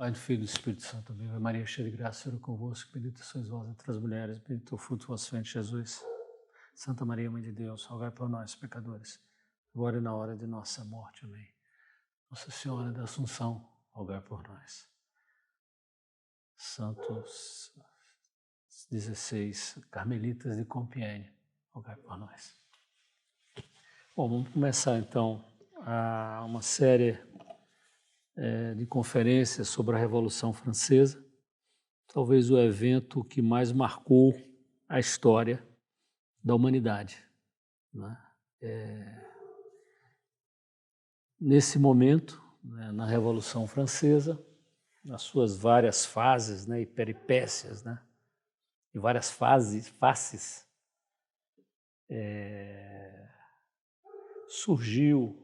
Pai do Filho e do Espírito Santo, amém. Maria, cheia de graça, Senhor é convosco, bendita sois vós entre as mulheres, bendito é o fruto do vosso ventre, Jesus. Santa Maria, Mãe de Deus, rogai por nós, pecadores, agora e na hora de nossa morte, amém. Nossa Senhora da Assunção, rogai por nós. Santos 16 Carmelitas de Compiègne, rogai por nós. Bom, vamos começar então uma série de conferências sobre a Revolução Francesa, talvez o evento que mais marcou a história da humanidade, né? Nesse momento, né, na Revolução Francesa, nas suas várias fases, né, e peripécias, né, e várias faces, surgiu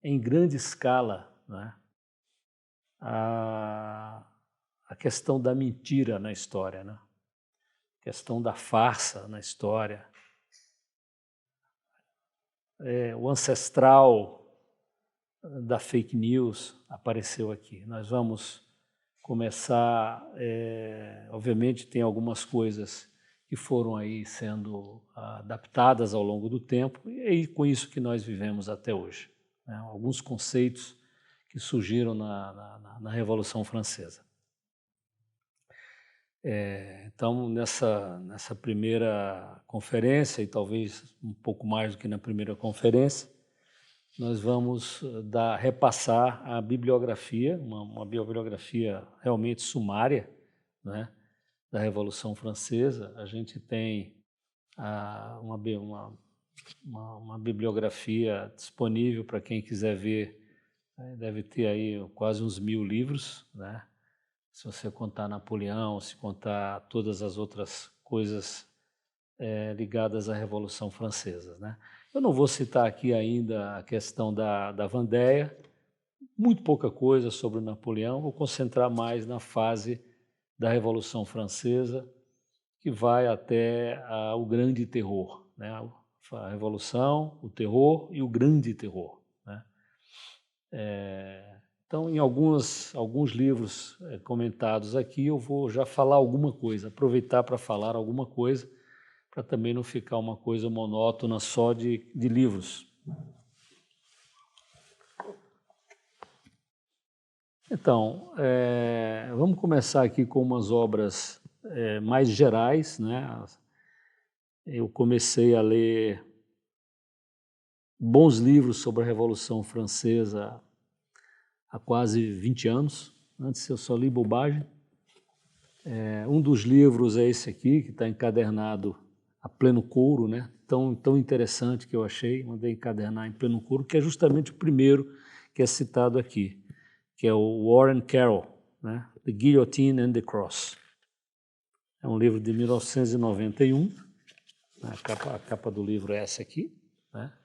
em grande escala, né, a questão da mentira na história, né? A questão da farsa na história, o ancestral da fake news apareceu aqui. Nós vamos começar, obviamente tem algumas coisas que foram aí sendo adaptadas ao longo do tempo e com isso que nós vivemos até hoje, né? Alguns conceitos que surgiram na Revolução Francesa. Então, nessa primeira conferência, e talvez um pouco mais do que na primeira conferência, nós vamos repassar a bibliografia, uma bibliografia realmente sumária, né, da Revolução Francesa. A gente tem uma bibliografia disponível para quem quiser ver, deve ter aí quase uns 1000 livros, né? Se você contar Napoleão, se contar todas as outras coisas ligadas à Revolução Francesa, né? Eu não vou citar aqui ainda a questão da Vendéia, muito pouca coisa sobre Napoleão, vou concentrar mais na fase da Revolução Francesa, que vai até o Grande Terror, né? A Revolução, o Terror e o Grande Terror, né? Então, em alguns livros comentados aqui, eu vou já falar alguma coisa, aproveitar para falar alguma coisa, para também não ficar uma coisa monótona só de livros. Então, vamos começar aqui com umas obras mais gerais, né? Eu comecei a ler bons livros sobre a Revolução Francesa há quase 20 anos. Antes eu só li bobagem. Um dos livros é esse aqui, que está encadernado a pleno couro, né? Tão interessante que eu achei, mandei encadernar em pleno couro, que é justamente o primeiro que é citado aqui, que é o Warren Carroll, né? The Guillotine and the Cross. É um livro de 1991, a capa do livro é essa aqui, né?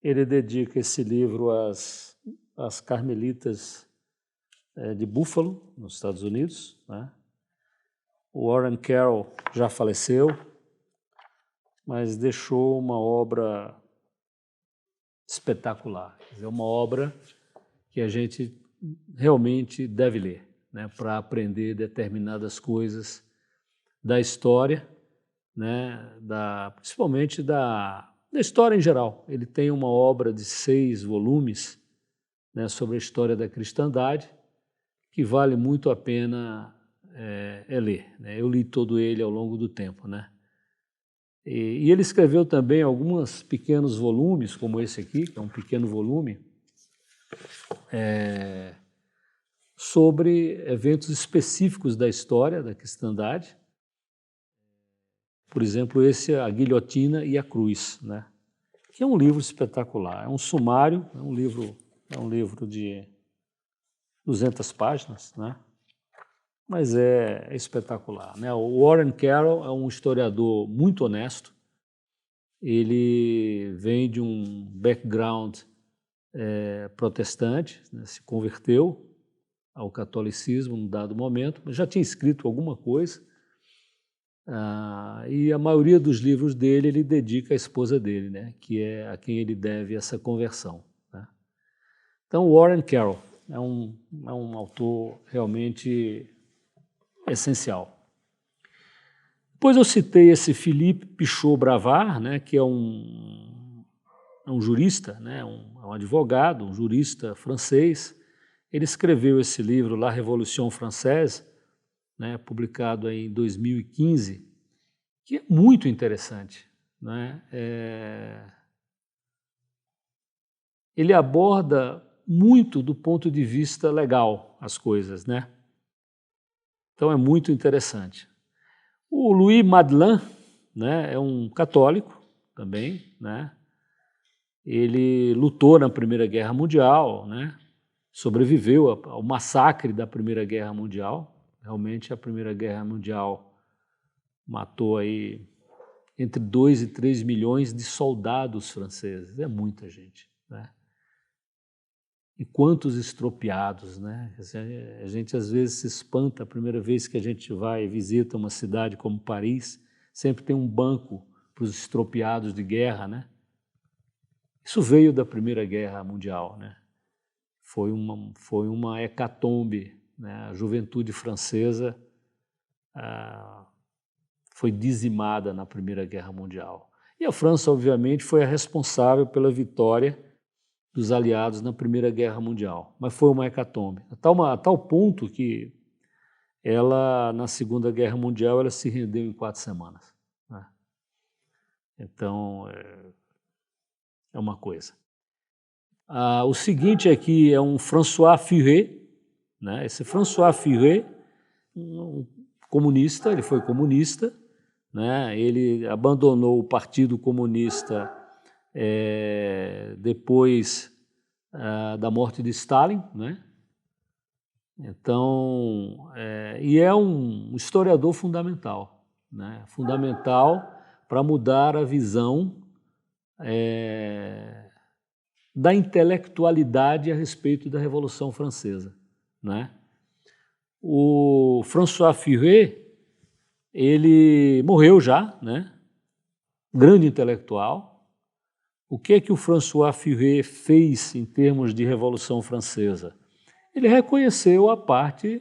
Ele dedica esse livro às carmelitas de Buffalo, nos Estados Unidos, né? O Warren Carroll já faleceu, mas deixou uma obra espetacular, quer dizer, uma obra que a gente realmente deve ler, né, para aprender determinadas coisas da história, né, principalmente da história em geral. Ele tem uma obra de 6 volumes, né, sobre a história da cristandade, que vale muito a pena ler, né? Eu li todo ele ao longo do tempo, né? E ele escreveu também alguns pequenos volumes, como esse aqui, que é um pequeno volume, sobre eventos específicos da história da cristandade. Por exemplo, esse é A Guilhotina e a Cruz, né? Que é um livro espetacular, é um sumário, é um livro de 200 páginas, né? Mas é espetacular, né? O Warren Carroll é um historiador muito honesto. Ele vem de um background protestante, né? Se converteu ao catolicismo num dado momento, mas já tinha escrito alguma coisa. E a maioria dos livros dele ele dedica à esposa dele, né, que é a quem ele deve essa conversão, né? Então, Warren Carroll é um autor realmente essencial. Depois eu citei esse Philippe Pichot-Bravard, né, que é um jurista, né, um advogado, um jurista francês. Ele escreveu esse livro, La Révolution Française, né, publicado em 2015, que é muito interessante, né? Ele aborda muito do ponto de vista legal as coisas, né? Então é muito interessante. O Louis Madelin, né, é um católico também, né? Ele lutou na Primeira Guerra Mundial, né? Sobreviveu ao massacre da Primeira Guerra Mundial. Realmente a Primeira Guerra Mundial matou aí entre 2 e 3 milhões de soldados franceses. É muita gente, né? E quantos estropiados, né? A gente às vezes se espanta a primeira vez que a gente vai e visita uma cidade como Paris, sempre tem um banco para os estropiados de guerra, né? Isso veio da Primeira Guerra Mundial, né? Foi uma hecatombe, né? A juventude francesa foi dizimada na Primeira Guerra Mundial. E a França, obviamente, foi a responsável pela vitória dos aliados na Primeira Guerra Mundial, mas foi uma hecatombe, a tal ponto que ela, na Segunda Guerra Mundial, ela se rendeu em 4 semanas, né? Então, é uma coisa. O seguinte aqui é um François Furet, né? Esse François Furet, um comunista, ele foi comunista, né? Ele abandonou o Partido Comunista depois da morte de Stalin, né? Então, e é um historiador fundamental, né? Fundamental para mudar a visão da intelectualidade a respeito da Revolução Francesa, né? O François Furet, ele morreu já, né? Grande intelectual. O que é que o François Furet fez em termos de Revolução Francesa? Ele reconheceu a parte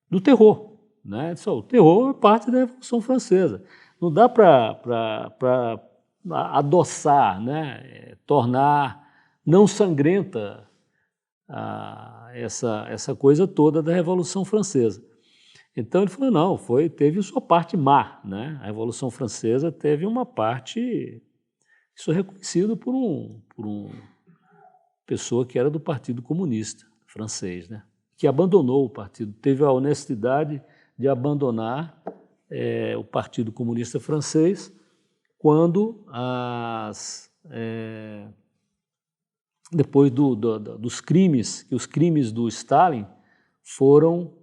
do terror, né? O terror é parte da Revolução Francesa. Não dá para adoçar, né? Tornar não sangrenta essa coisa toda da Revolução Francesa. Então ele falou, não, teve sua parte má, né? A Revolução Francesa teve uma parte, isso é reconhecido por uma pessoa que era do Partido Comunista francês, né? Que abandonou o partido, teve a honestidade de abandonar o Partido Comunista francês quando depois dos crimes, que os crimes do Stalin foram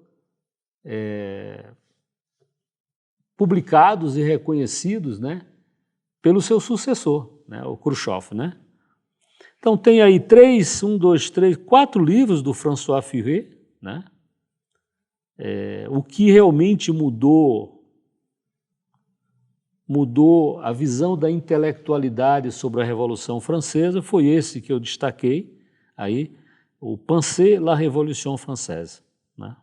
publicados e reconhecidos, né, pelo seu sucessor, né, o Khrushchev, né? Então tem aí 4 livros do François Furet, né? O que realmente mudou a visão da intelectualidade sobre a Revolução Francesa foi esse que eu destaquei aí, o Pensée la Révolution Française, né?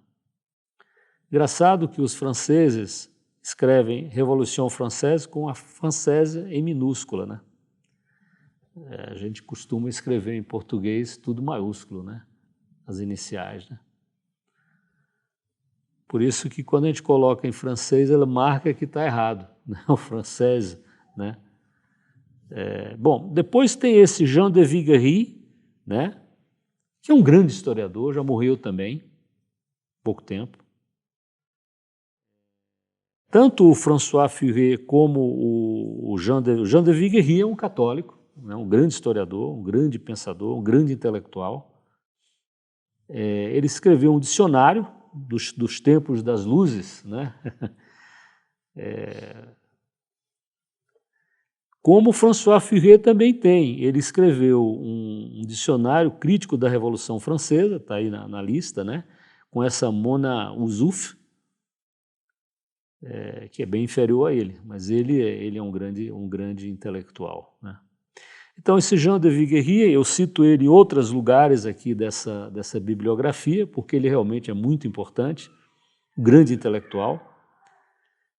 Engraçado que os franceses escrevem Revolution Française com a Française em minúscula, né? A gente costuma escrever em português tudo maiúsculo, né? As iniciais, né? Por isso que quando a gente coloca em francês, ela marca que está errado, né? O francês, né? Bom, depois tem esse Jean de Viguerie, né? Que é um grande historiador, já morreu também, pouco tempo. Tanto o François Furet como o Jean de Viguerie é um católico, né? Um grande historiador, um grande pensador, um grande intelectual. Ele escreveu um dicionário dos tempos das luzes, né? Como François Furet também tem. Ele escreveu um dicionário crítico da Revolução Francesa, está aí na lista, né? Com essa Mona Uzouf, que é bem inferior a ele, mas ele é um grande intelectual, né? Então, esse Jean de Viguerie, eu cito ele em outros lugares aqui dessa bibliografia, porque ele realmente é muito importante, um grande intelectual.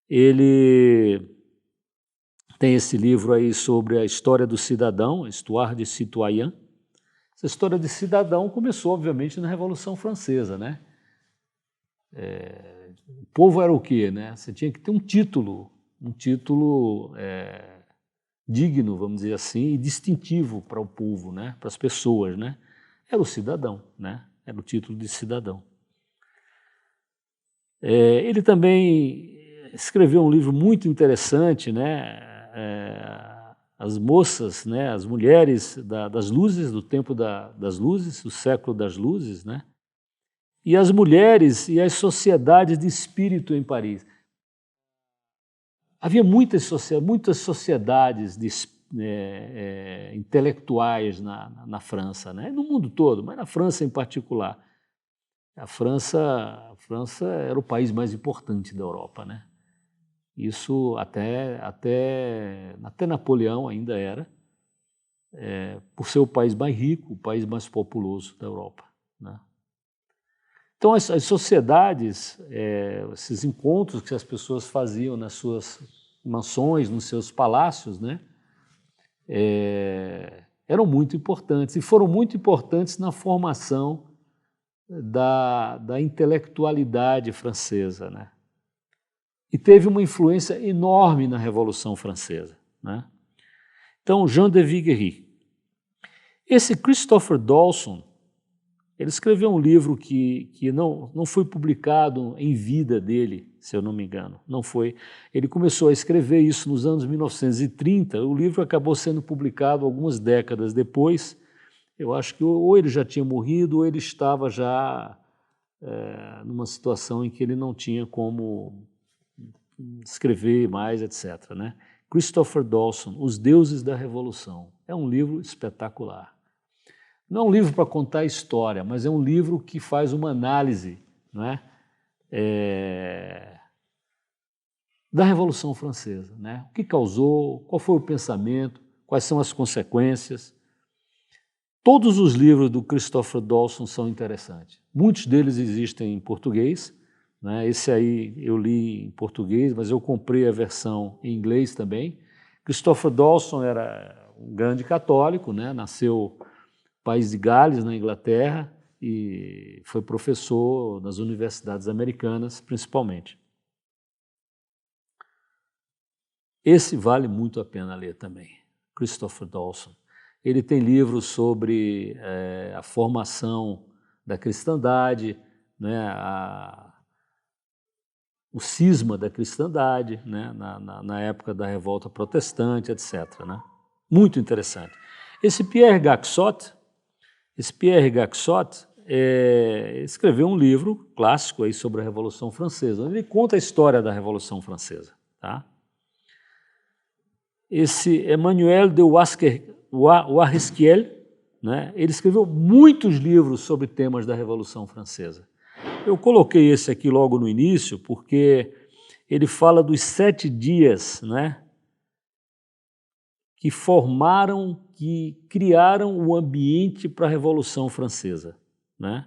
Ele tem esse livro aí sobre a história do cidadão, Histoire de Citoyen. Essa história de cidadão começou, obviamente, na Revolução Francesa, né? O povo era o quê, né? Você tinha que ter um título digno, vamos dizer assim, e distintivo para o povo, né? Para as pessoas, né? Era o cidadão, né? Era o título de cidadão. Ele também escreveu um livro muito interessante, né? As moças, né? As mulheres das luzes, do tempo das luzes, o século das luzes, né? E as mulheres e as sociedades de espírito em Paris. Havia muitas sociedades intelectuais na França, né? No mundo todo, mas na França em particular. A França era o país mais importante da Europa, né? Isso até Napoleão ainda era, por ser o país mais rico, o país mais populoso da Europa, né? Então, as sociedades, esses encontros que as pessoas faziam nas suas mansões, nos seus palácios, né, eram muito importantes, e foram muito importantes na formação da intelectualidade francesa, né? E teve uma influência enorme na Revolução Francesa, né? Então, Jean de Viguerie. Esse Christopher Dawson, ele escreveu um livro que não foi publicado em vida dele, se eu não me engano. Não foi. Ele começou a escrever isso nos anos 1930, o livro acabou sendo publicado algumas décadas depois. Eu acho que ou ele já tinha morrido ou ele estava já numa situação em que ele não tinha como escrever mais, etc., né? Christopher Dawson, Os Deuses da Revolução. É um livro espetacular. Não é um livro para contar a história, mas é um livro que faz uma análise, não é? Da Revolução Francesa, né? O que causou, qual foi o pensamento, quais são as consequências. Todos os livros do Christopher Dawson são interessantes. Muitos deles existem em português, né? Esse aí eu li em português, mas eu comprei a versão em inglês também. Christopher Dawson era um grande católico, né? Nasceu no país de Gales, na Inglaterra, e foi professor nas universidades americanas, principalmente. Esse vale muito a pena ler também, Christopher Dawson. Ele tem livros sobre a formação da cristandade, né, o cisma da cristandade, né, na época da revolta protestante, etc., né? Muito interessante. Esse Pierre Gaxot escreveu um livro clássico aí sobre a Revolução Francesa, onde ele conta a história da Revolução Francesa, tá? Esse Emmanuel de Warrisquiel, né, ele escreveu muitos livros sobre temas da Revolução Francesa. Eu coloquei esse aqui logo no início porque ele fala dos 7 dias, né, que criaram o ambiente para a Revolução Francesa, né?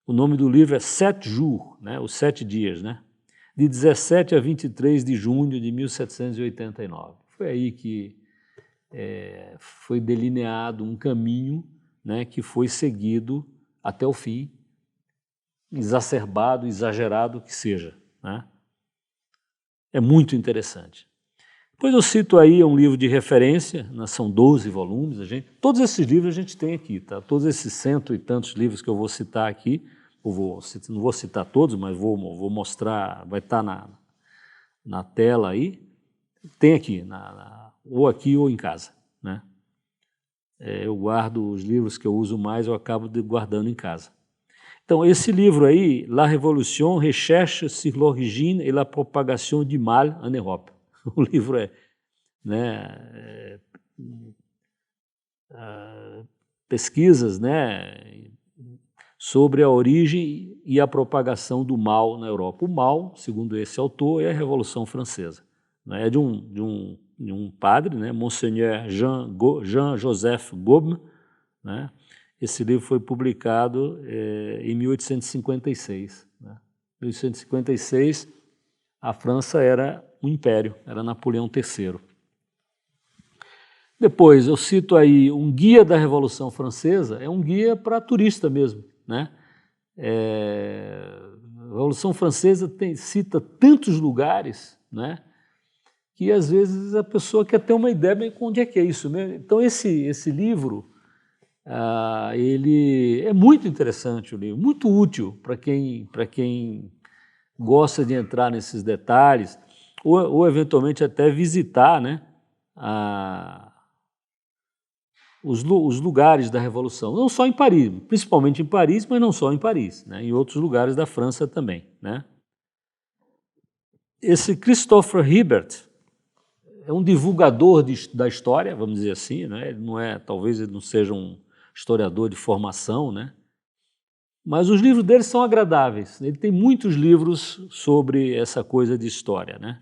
O nome do livro é 7 jours, né, os 7 dias, né, de 17 a 23 de junho de 1789. Foi aí que foi delineado um caminho, né, que foi seguido até o fim, exacerbado, exagerado que seja, né? É muito interessante. Depois eu cito aí um livro de referência, né, são 12 volumes, todos esses livros a gente tem aqui, tá? Todos esses 100 e tantos livros que eu vou citar aqui, não vou citar todos, mas vou mostrar, vai estar na tela aí, tem aqui, ou aqui ou em casa, né? Eu guardo os livros que eu uso mais, eu acabo guardando em casa. Então, esse livro aí, La Révolution, Recherche sur l'origine et la propagation du mal en Europe. O livro pesquisas, né, sobre a origem e a propagação do mal na Europa. O mal, segundo esse autor, é a Revolução Francesa. É de um padre, né, Monseigneur Jean-Joseph Gaume, né? Esse livro foi publicado em 1856. Né? Em 1856, a França era um império, era Napoleão III. Depois, eu cito aí um guia da Revolução Francesa, é um guia para turista mesmo. Né? A Revolução Francesa cita tantos lugares, né, que às vezes a pessoa quer ter uma ideia de onde é que é isso mesmo. Então esse livro, ele é muito interessante, o livro, muito útil para quem gosta de entrar nesses detalhes, ou eventualmente até visitar, né, os lugares da Revolução, não só em Paris, principalmente em Paris, mas não só em Paris, né, em outros lugares da França também. Né. Esse Christopher Hibbert é um divulgador da história, vamos dizer assim, né? Ele não é, talvez ele não seja um historiador de formação, né? Mas os livros dele são agradáveis. Ele tem muitos livros sobre essa coisa de história, né?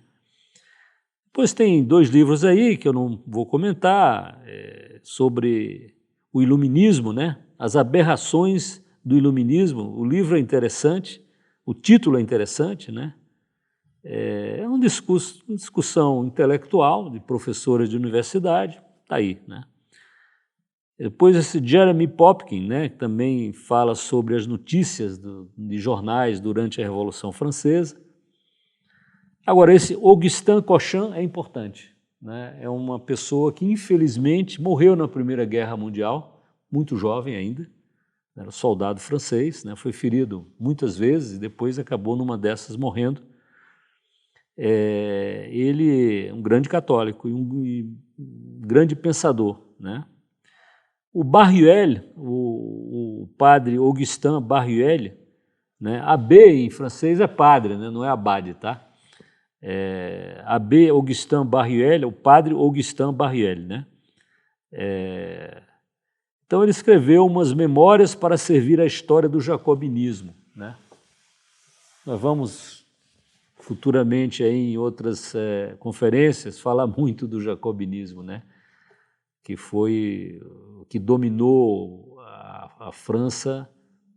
Depois tem 2 livros aí que eu não vou comentar, sobre o iluminismo, né? As aberrações do iluminismo. O livro é interessante, o título é interessante, né? É uma discussão intelectual de professores de universidade, está aí. Né? Depois esse Jeremy Popkin, né, que também fala sobre as notícias de jornais durante a Revolução Francesa. Agora, esse Augustin Cochin é importante. Né? É uma pessoa que, infelizmente, morreu na Primeira Guerra Mundial, muito jovem ainda, era soldado francês, né? Foi ferido muitas vezes e depois acabou numa dessas morrendo. Ele é um grande católico e um grande pensador. Né? O Barruel, o padre Augustin Barruel, né? Abbé em francês é padre, né? Não é abade, tá? Abbé Augustin Barruel, o padre Augustin Barruel. Né? Então ele escreveu umas memórias para servir a história do jacobinismo. Né? Nós vamos futuramente aí em outras conferências falar muito do jacobinismo, né? Que foi o que dominou a França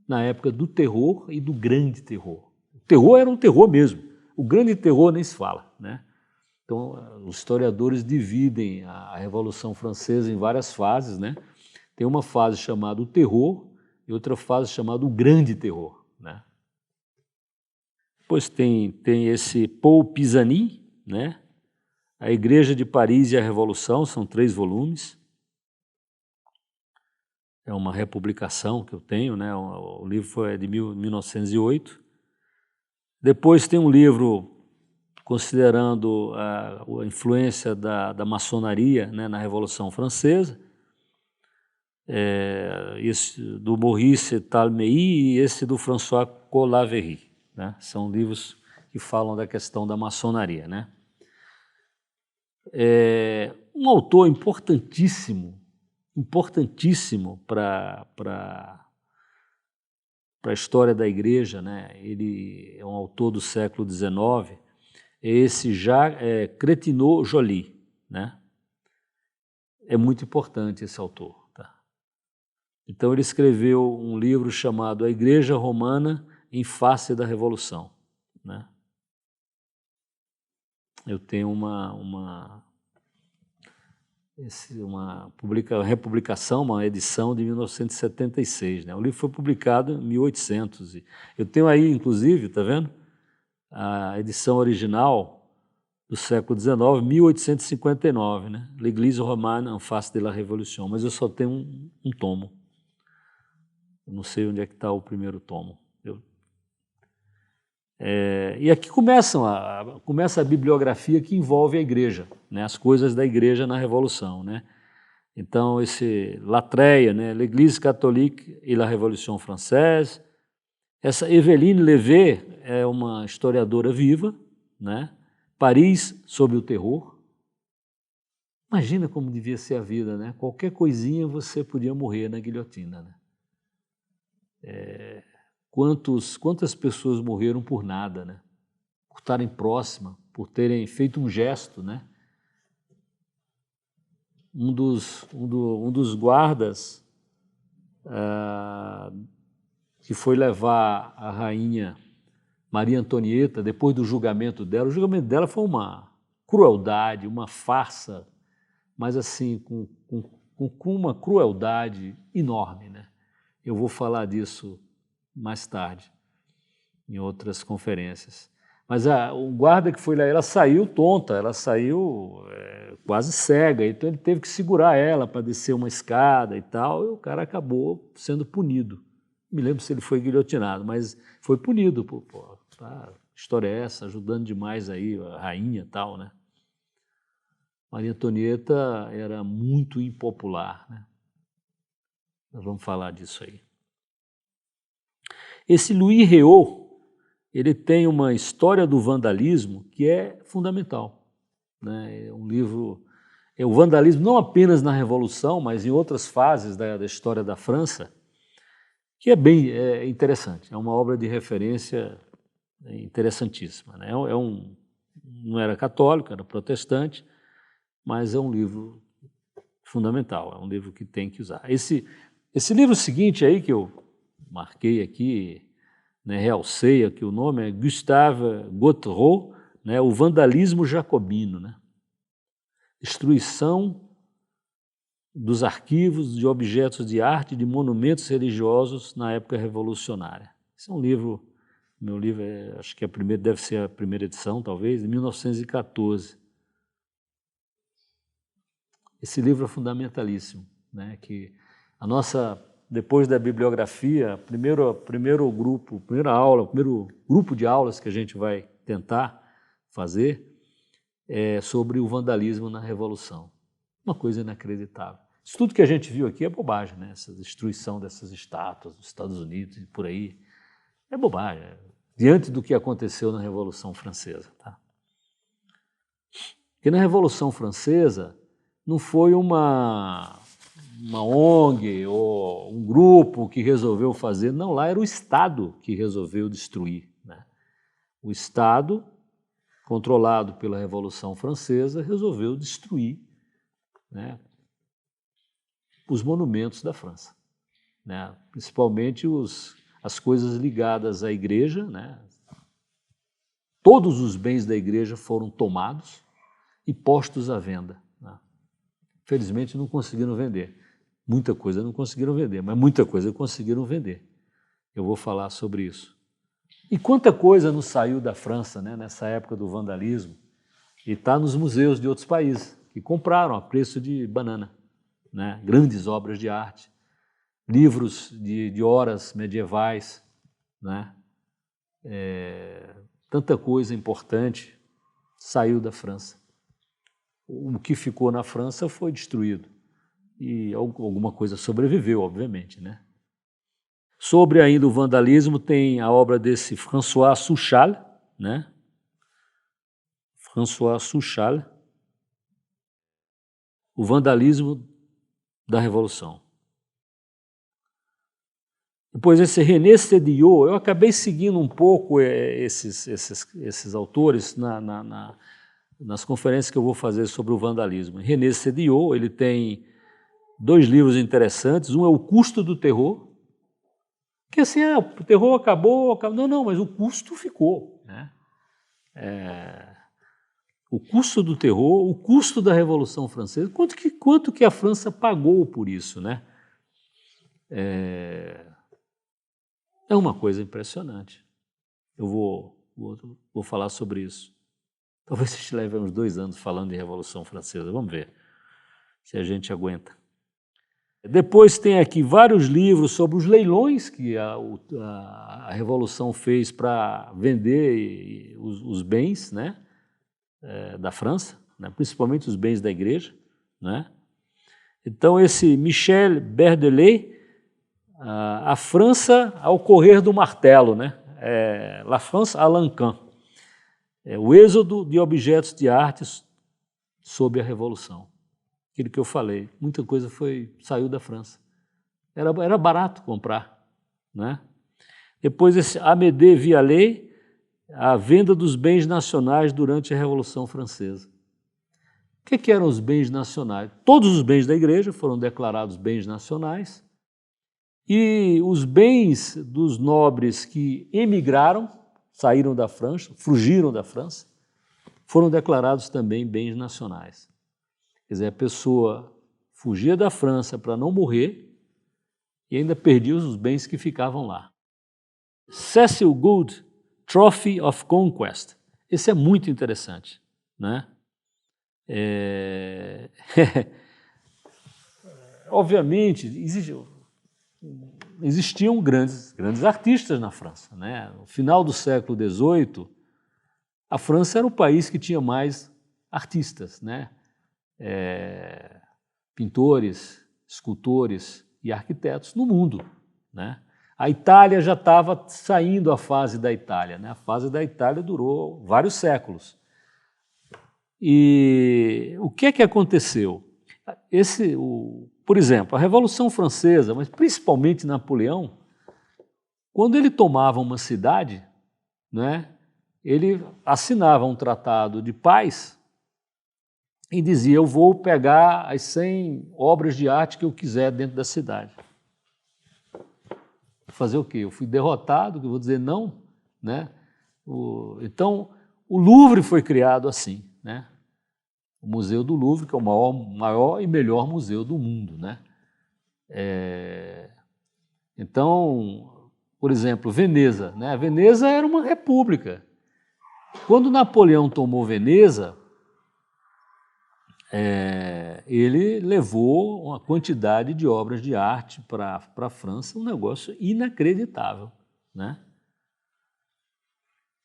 na época do terror e do grande terror. O terror era um terror mesmo, o grande terror nem se fala. Né? Então os historiadores dividem a Revolução Francesa em várias fases. Né? Tem uma fase chamada o terror e outra fase chamada o grande terror. Né? Depois tem esse Paul Pisani, né? A Igreja de Paris e a Revolução, são 3 volumes. É uma republicação que eu tenho, né? O livro foi de 1908. Depois tem um livro considerando a influência da maçonaria, né, na Revolução Francesa, esse do Maurice Talmey e esse do François Colaveri. Né? São livros que falam da questão da maçonaria. Né? Um autor importantíssimo para a história da igreja, né? Ele é um autor do século XIX, é esse Cretineau Joly. Né? É muito importante esse autor. Tá? Então ele escreveu um livro chamado A Igreja Romana em Face da Revolução. Né? Eu tenho uma republicação, uma edição de 1976. Né? O livro foi publicado em 1800. Eu tenho aí, inclusive, está vendo? A edição original do século XIX, 1859, né? L'Église romane en face de la Révolution. Mas eu só tenho um tomo. Eu não sei onde é que está o primeiro tomo. E aqui começa a bibliografia que envolve a igreja, né? As coisas da igreja na Revolução. Né? Então, esse Latreille, né? L'Église catholique et la Révolution française. Essa Evelyne Levé é uma historiadora viva, né? Paris sob o terror. Imagina como devia ser a vida, né? Qualquer coisinha você podia morrer na guilhotina. Né? quantas pessoas morreram por nada, né? Por estarem próximas, por terem feito um gesto, né? Um dos guardas que foi levar a rainha Maria Antonieta, depois do julgamento dela, o julgamento dela foi uma crueldade, uma farsa, mas assim, com uma crueldade enorme, né? Eu vou falar disso mais tarde, em outras conferências. Mas o guarda que foi lá, ela saiu tonta, ela saiu quase cega, então ele teve que segurar ela para descer uma escada e tal, e o cara acabou sendo punido. Não me lembro se ele foi guilhotinado, mas foi punido. Pô, tá, história é essa, ajudando demais aí a rainha e tal, né? Maria Antonieta era muito impopular, né? Nós vamos falar disso aí. Esse Louis Réau, ele tem uma história do vandalismo que é fundamental, né? É um livro, o vandalismo não apenas na Revolução, mas em outras fases da história da França, que é bem interessante. É uma obra de referência interessantíssima, né? Não era católico, era protestante, mas é um livro fundamental, é um livro que tem que usar. Esse livro seguinte aí, que eu marquei aqui, né, realcei aqui o nome, é Gustave Gautreau, né, O Vandalismo Jacobino, né? Destruição dos arquivos de objetos de arte e de monumentos religiosos na época revolucionária. Esse é um livro, meu livro, acho que deve ser a primeira edição, talvez, de 1914. Esse livro é fundamentalíssimo, né? Que depois da bibliografia, primeiro grupo de aulas que a gente vai tentar fazer é sobre o vandalismo na Revolução. Uma coisa inacreditável. Isso tudo que a gente viu aqui é bobagem, né? Essa destruição dessas estátuas dos Estados Unidos e por aí, é bobagem, diante do que aconteceu na Revolução Francesa. Tá? Porque na Revolução Francesa não foi uma ONG ou um grupo que resolveu fazer, não, lá era o Estado que resolveu destruir, né? O Estado, controlado pela Revolução Francesa, resolveu destruir, né, os monumentos da França, né? Principalmente as coisas ligadas à igreja, né? Todos os bens da igreja foram tomados e postos à venda, né? Felizmente não conseguiram vender. Muita coisa não conseguiram vender, mas muita coisa conseguiram vender. Eu vou falar sobre isso. E quanta coisa não saiu da França, né, nessa época do vandalismo, e está nos museus de outros países, que compraram a preço de banana, né, grandes obras de arte, livros de horas medievais, né, tanta coisa importante saiu da França. O que ficou na França foi destruído. E alguma coisa sobreviveu, obviamente, né? Sobre ainda o vandalismo, tem a obra desse François Suchal, né? François Suchal, O Vandalismo da Revolução. Depois esse René Sédiot, eu acabei seguindo um pouco esses autores nas conferências que eu vou fazer sobre o vandalismo. René Sédiot, ele tem 2 livros interessantes, um é O Custo do Terror, que assim, o terror acabou, não, mas o custo ficou, né? O custo do terror, o custo da Revolução Francesa, quanto que a França pagou por isso, né? É uma coisa impressionante. Eu vou falar sobre isso. Talvez a gente leve uns 2 anos falando de Revolução Francesa, vamos ver se a gente aguenta. Depois tem aqui vários livros sobre os leilões que a Revolução fez para vender os bens, né, da França, né, principalmente os bens da igreja, né? Então esse Michel Berdelet, a França ao correr do martelo, né? La France à l'Ancan, o êxodo de objetos de artes sob a Revolução. Aquilo que eu falei, muita coisa saiu da França. Era barato comprar, né? Depois esse Amédée Vialet, a venda dos bens nacionais durante a Revolução Francesa. O que eram os bens nacionais? Todos os bens da igreja foram declarados bens nacionais e os bens dos nobres que emigraram, saíram da França, fugiram da França, foram declarados também bens nacionais. Quer dizer, a pessoa fugia da França para não morrer e ainda perdia os bens que ficavam lá. Cecil Gould, Trophy of Conquest. Esse é muito interessante, né? Obviamente, existiam grandes artistas na França, né? No final do século XVIII, a França era o país que tinha mais artistas, né? Pintores, escultores e arquitetos no mundo, né? A Itália já estava saindo a fase da Itália, né? A fase da Itália durou vários séculos. E o que é que aconteceu? Por exemplo, a Revolução Francesa, mas principalmente Napoleão, quando ele tomava uma cidade, né, ele assinava um tratado de paz e dizia: eu vou pegar as 100 obras de arte que eu quiser dentro da cidade. Fazer o quê? Eu fui derrotado, que eu vou dizer não, né? Então, o Louvre foi criado assim, né? O Museu do Louvre, que é o maior e melhor museu do mundo, né? Então, por exemplo, Veneza, né? Veneza era uma república. Quando Napoleão tomou Veneza, ele levou uma quantidade de obras de arte para a França, um negócio inacreditável, né?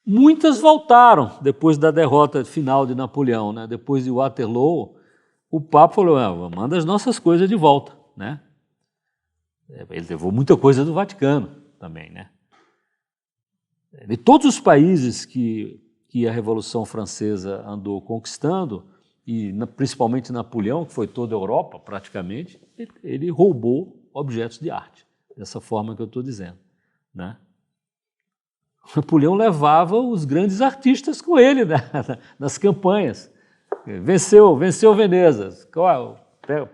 Muitas voltaram depois da derrota final de Napoleão, né? Depois de Waterloo, o Papa falou: manda as nossas coisas de volta, né? Ele levou muita coisa do Vaticano também, né? De todos os países que a Revolução Francesa andou conquistando, e principalmente Napoleão, que foi toda a Europa praticamente, ele roubou objetos de arte, dessa forma que eu estou dizendo, né? Napoleão levava os grandes artistas com ele, né, nas campanhas. Venceu Veneza.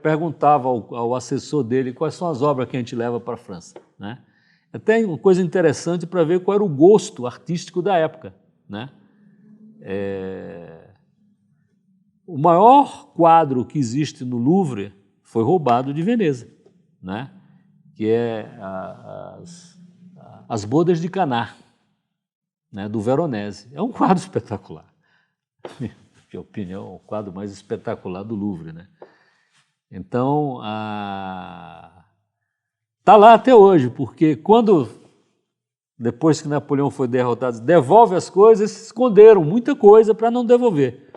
Perguntava ao assessor dele quais são as obras que a gente leva para a França, né? Até uma coisa interessante para ver qual era o gosto artístico da época, né? O maior quadro que existe no Louvre foi roubado de Veneza, né? Que é as Bodas de Caná, né, do Veronese. É um quadro espetacular. Na minha opinião, é o quadro mais espetacular do Louvre, né? Então, está lá até hoje, porque depois que Napoleão foi derrotado, devolve as coisas, esconderam muita coisa para não devolver.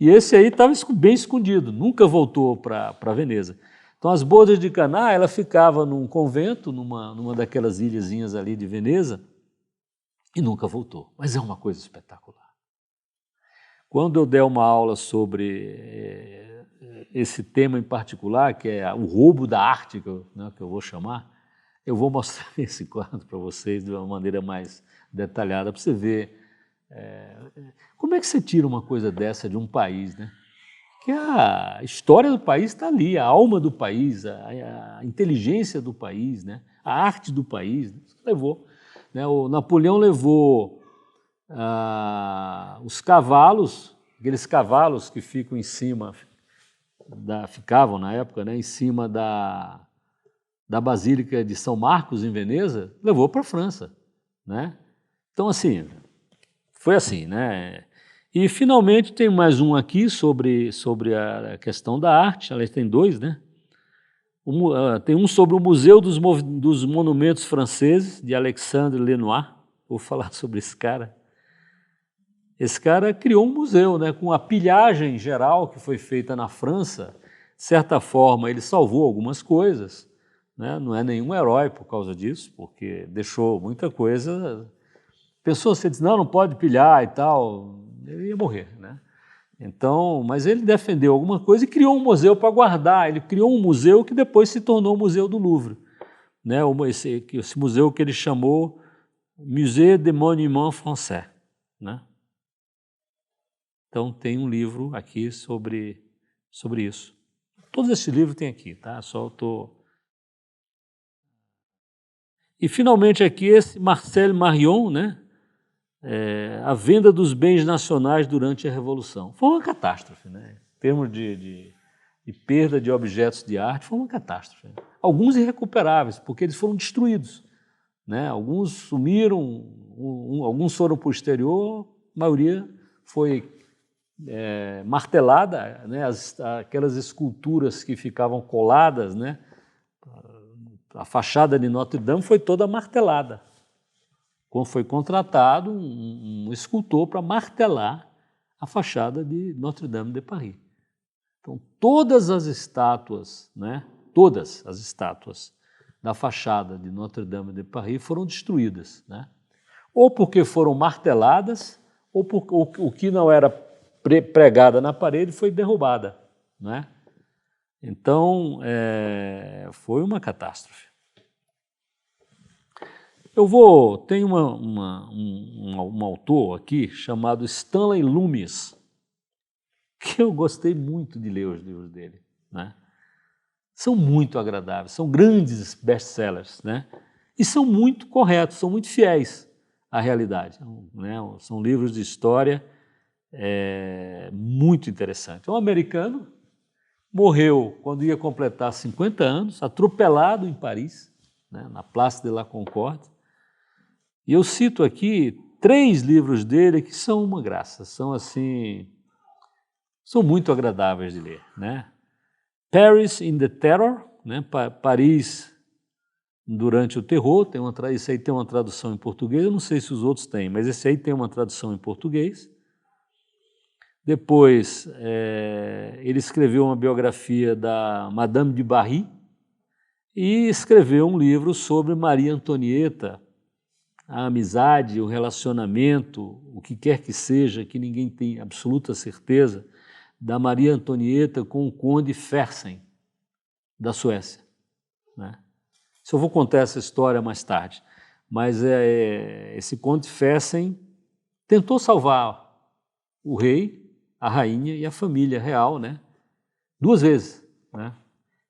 E esse aí estava bem escondido, nunca voltou para Veneza. Então, as Bodas de Caná, ela ficava num convento, numa daquelas ilhazinhas ali de Veneza, e nunca voltou. Mas é uma coisa espetacular. Quando eu der uma aula sobre esse tema em particular, que é o roubo da arte, que eu vou chamar, eu vou mostrar esse quadro para vocês de uma maneira mais detalhada, para você ver como é que você tira uma coisa dessa de um país, né? Que a história do país está ali, a alma do país, a inteligência do país, né? A arte do país, levou. Né? O Napoleão levou os cavalos, aqueles cavalos que ficam em cima, ficavam na época, né, em cima da Basílica de São Marcos, em Veneza, levou para a França, né? Então, assim, foi assim, né? E, finalmente, tem mais um aqui sobre a questão da arte, aliás, tem dois, né? Tem um sobre o Museu dos Monumentos Franceses, de Alexandre Lenoir. Vou falar sobre esse cara. Esse cara criou um museu, né, com a pilhagem geral que foi feita na França. De certa forma, ele salvou algumas coisas, né? Não é nenhum herói por causa disso, porque deixou muita coisa. Pensou, você diz, não pode pilhar e tal, ele ia morrer, né? Então, mas ele defendeu alguma coisa e criou um museu para guardar. Ele criou um museu que depois se tornou o Museu do Louvre, né, esse museu que ele chamou Musée des Monuments Français, né? Então tem um livro aqui sobre isso. Todos esses livros tem aqui, tá? Só estou... E finalmente aqui esse Marcel Marion, né? A venda dos bens nacionais durante a Revolução. Foi uma catástrofe, né? Em termos de perda de objetos de arte, foi uma catástrofe. Alguns irrecuperáveis, porque eles foram destruídos, né? Alguns sumiram, alguns foram para o exterior, a maioria foi martelada, né? Aquelas esculturas que ficavam coladas, né? A fachada de Notre Dame foi toda martelada. Foi contratado um escultor para martelar a fachada de Notre Dame de Paris. Então, todas as estátuas, né? Todas as estátuas da fachada de Notre Dame de Paris foram destruídas, né? Ou porque foram marteladas, ou porque o que não era pregada na parede foi derrubada, né? Então, foi uma catástrofe. Tem um autor aqui chamado Stanley Loomis, que eu gostei muito de ler os livros dele, né? São muito agradáveis, são grandes best-sellers, né? E são muito corretos, são muito fiéis à realidade, né? São livros de história muito interessantes. Um americano morreu quando ia completar 50 anos, atropelado em Paris, né? Na Place de la Concorde. E eu cito aqui 3 livros dele que são uma graça, são muito agradáveis de ler, né? Paris in the Terror, né? Paris durante o terror, esse aí tem uma tradução em português, eu não sei se os outros têm, mas esse aí tem uma tradução em português. Depois, ele escreveu uma biografia da Madame de Barry e escreveu um livro sobre Maria Antonieta, a amizade, o relacionamento, o que quer que seja, que ninguém tem absoluta certeza, da Maria Antonieta com o conde Fersen, da Suécia, né? Se eu vou contar essa história mais tarde, mas esse conde Fersen tentou salvar o rei, a rainha e a família real, né? 2 vezes, né?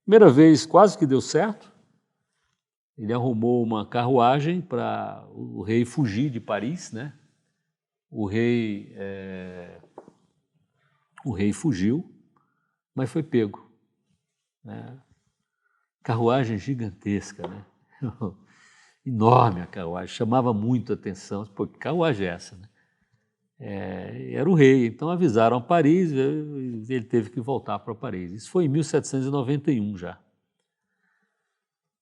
Primeira vez quase que deu certo. Ele arrumou uma carruagem para o rei fugir de Paris, né? O rei fugiu, mas foi pego, né? Carruagem gigantesca, né? Enorme a carruagem, chamava muito a atenção. Pô, que carruagem é essa, né? Era o rei, então avisaram a Paris, ele teve que voltar para Paris. Isso foi em 1791 já.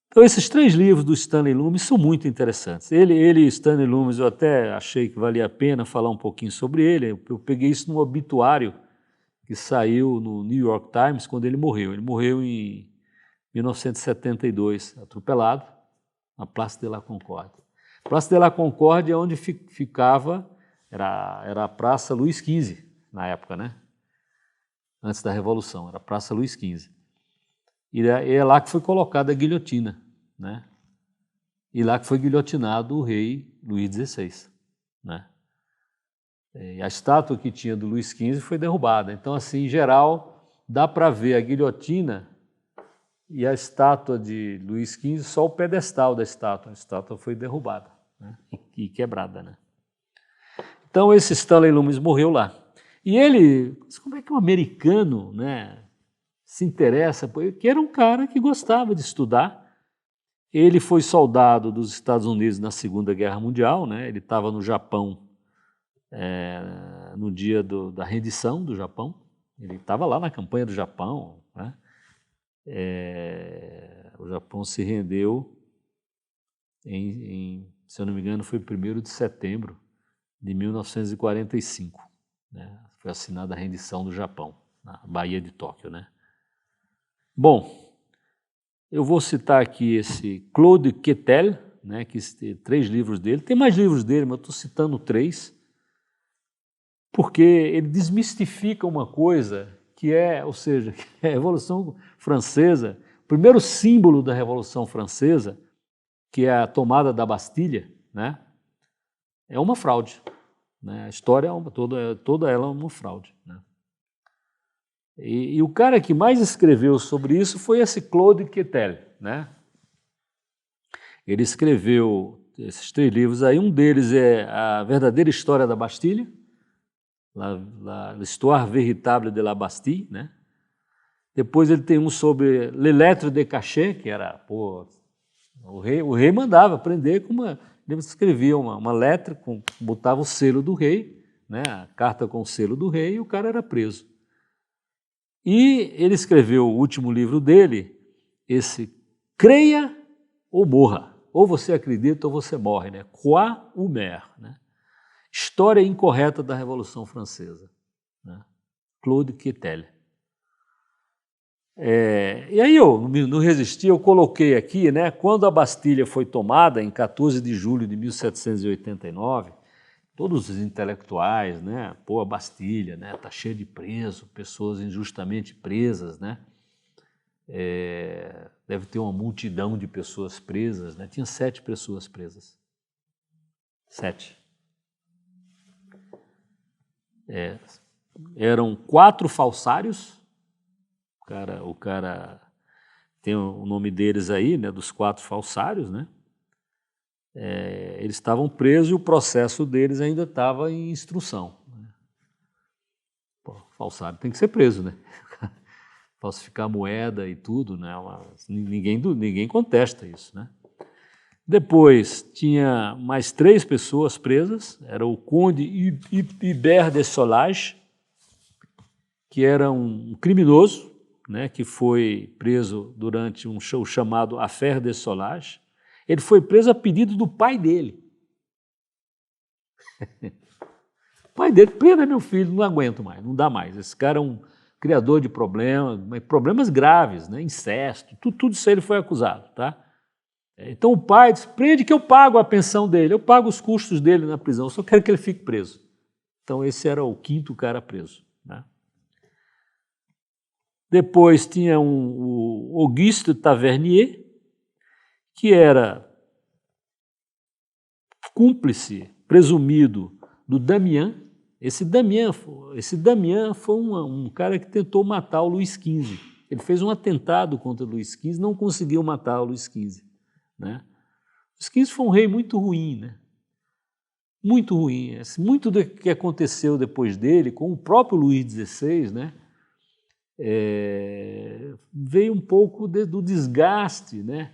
Então, esses 3 livros do Stanley Loomis são muito interessantes. Stanley Loomis, eu até achei que valia a pena falar um pouquinho sobre ele. Eu peguei isso num obituário que saiu no New York Times quando ele morreu. Ele morreu em 1972, atropelado, na Place de la Concorde. Place de la Concorde é onde ficava, era a Praça Luís XV, na época, né? Antes da Revolução, era a Praça Luís XV. E é lá que foi colocada a guilhotina, né? E lá que foi guilhotinado o rei Luís XVI, né? E a estátua que tinha do Luís XV foi derrubada. Então, assim, em geral, dá para ver a guilhotina e a estátua de Luís XV, só o pedestal da estátua. A estátua foi derrubada, né? E quebrada, né? Então, esse Stanley Loomis morreu lá. E ele, como é que um americano, né, se interessa? Porque era um cara que gostava de estudar. Ele foi soldado dos Estados Unidos na Segunda Guerra Mundial, né? Ele estava no Japão no dia da rendição do Japão. Ele estava lá na campanha do Japão, né? O Japão se rendeu se eu não me engano, foi 1º de setembro de 1945, né? Foi assinada a rendição do Japão, na Baía de Tóquio, né? Bom, eu vou citar aqui esse Claude Quetel, né, que tem 3 livros dele. Tem mais livros dele, mas eu estou citando 3, porque ele desmistifica uma coisa que ou seja, a Revolução Francesa, o primeiro símbolo da Revolução Francesa que é a tomada da Bastilha, né, é uma fraude, né? A história toda ela é uma fraude, né? E o cara que mais escreveu sobre isso foi esse Claude Quetel, né? Ele escreveu esses 3 livros aí, um deles é A Verdadeira História da Bastilha, L'Histoire Véritable de la Bastille, né? Depois ele tem um sobre Les Lettres de Cachet, que era, pô, o rei mandava prender com uma... Ele escrevia uma letra, botava o selo do rei, né, a carta com o selo do rei, e o cara era preso. E ele escreveu o último livro dele, esse Creia ou Morra, ou você acredita ou você morre, né? Croix ou meurt, né? História incorreta da Revolução Francesa, né? Claude Quetel. E aí eu não resisti, eu coloquei aqui, né, quando a Bastilha foi tomada, em 14 de julho de 1789, todos os intelectuais, né, pô, a Bastilha, né, tá cheia de presos, pessoas injustamente presas, né, deve ter uma multidão de pessoas presas, né, tinha 7 pessoas presas, 7. Eram 4 falsários. O cara tem o nome deles aí, né, dos 4 falsários, né? Eles estavam presos e o processo deles ainda estava em instrução, né? Pô, falsário tem que ser preso, né? Falsificar moeda e tudo, né? Ninguém contesta isso, né? Depois tinha mais 3 pessoas presas, era o Conde Hubert de Solage, que era um criminoso, né, que foi preso durante um show chamado Affaire de Solage. Ele foi preso a pedido do pai dele. O pai dele, prenda meu filho, não aguento mais, não dá mais. Esse cara é um criador de problemas graves, né, incesto, tudo isso aí ele foi acusado, tá? Então o pai disse, prende que eu pago a pensão dele, eu pago os custos dele na prisão, eu só quero que ele fique preso. Então esse era o 5º cara preso, né? Depois tinha o Auguste Tavernier, que era cúmplice presumido do Damiens. Esse Damiens foi um cara que tentou matar o Luís XV. Ele fez um atentado contra o Luís XV, não conseguiu matar o Luís XV, né? O Luís XV foi um rei muito ruim, né? Muito ruim. Muito do que aconteceu depois dele, com o próprio Luís XVI, né? Veio um pouco do desgaste, né,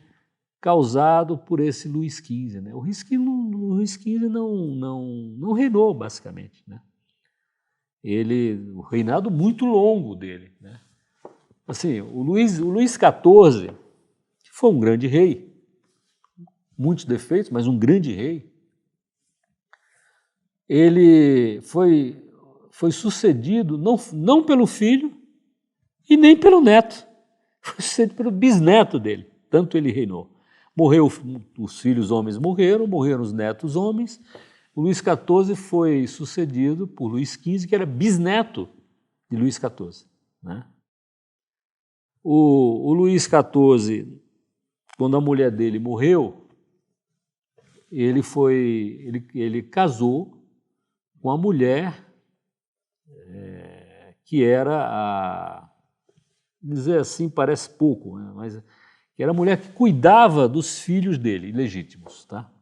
causado por esse Luís XV, né? O Luís XV não reinou, basicamente, né? O reinado muito longo dele, né? Assim, o Luís XIV, que foi um grande rei, muitos defeitos, mas um grande rei, ele foi sucedido não pelo filho, e nem pelo neto, foi sucedido pelo bisneto dele, tanto ele reinou. Morreu, os filhos homens morreram os netos homens. O Luís XIV foi sucedido por Luís XV, que era bisneto de Luís XIV, né? O Luís XIV, quando a mulher dele morreu, ele casou com a mulher que era dizer assim parece pouco, né? Mas era a mulher que cuidava dos filhos dele, ilegítimos, tá?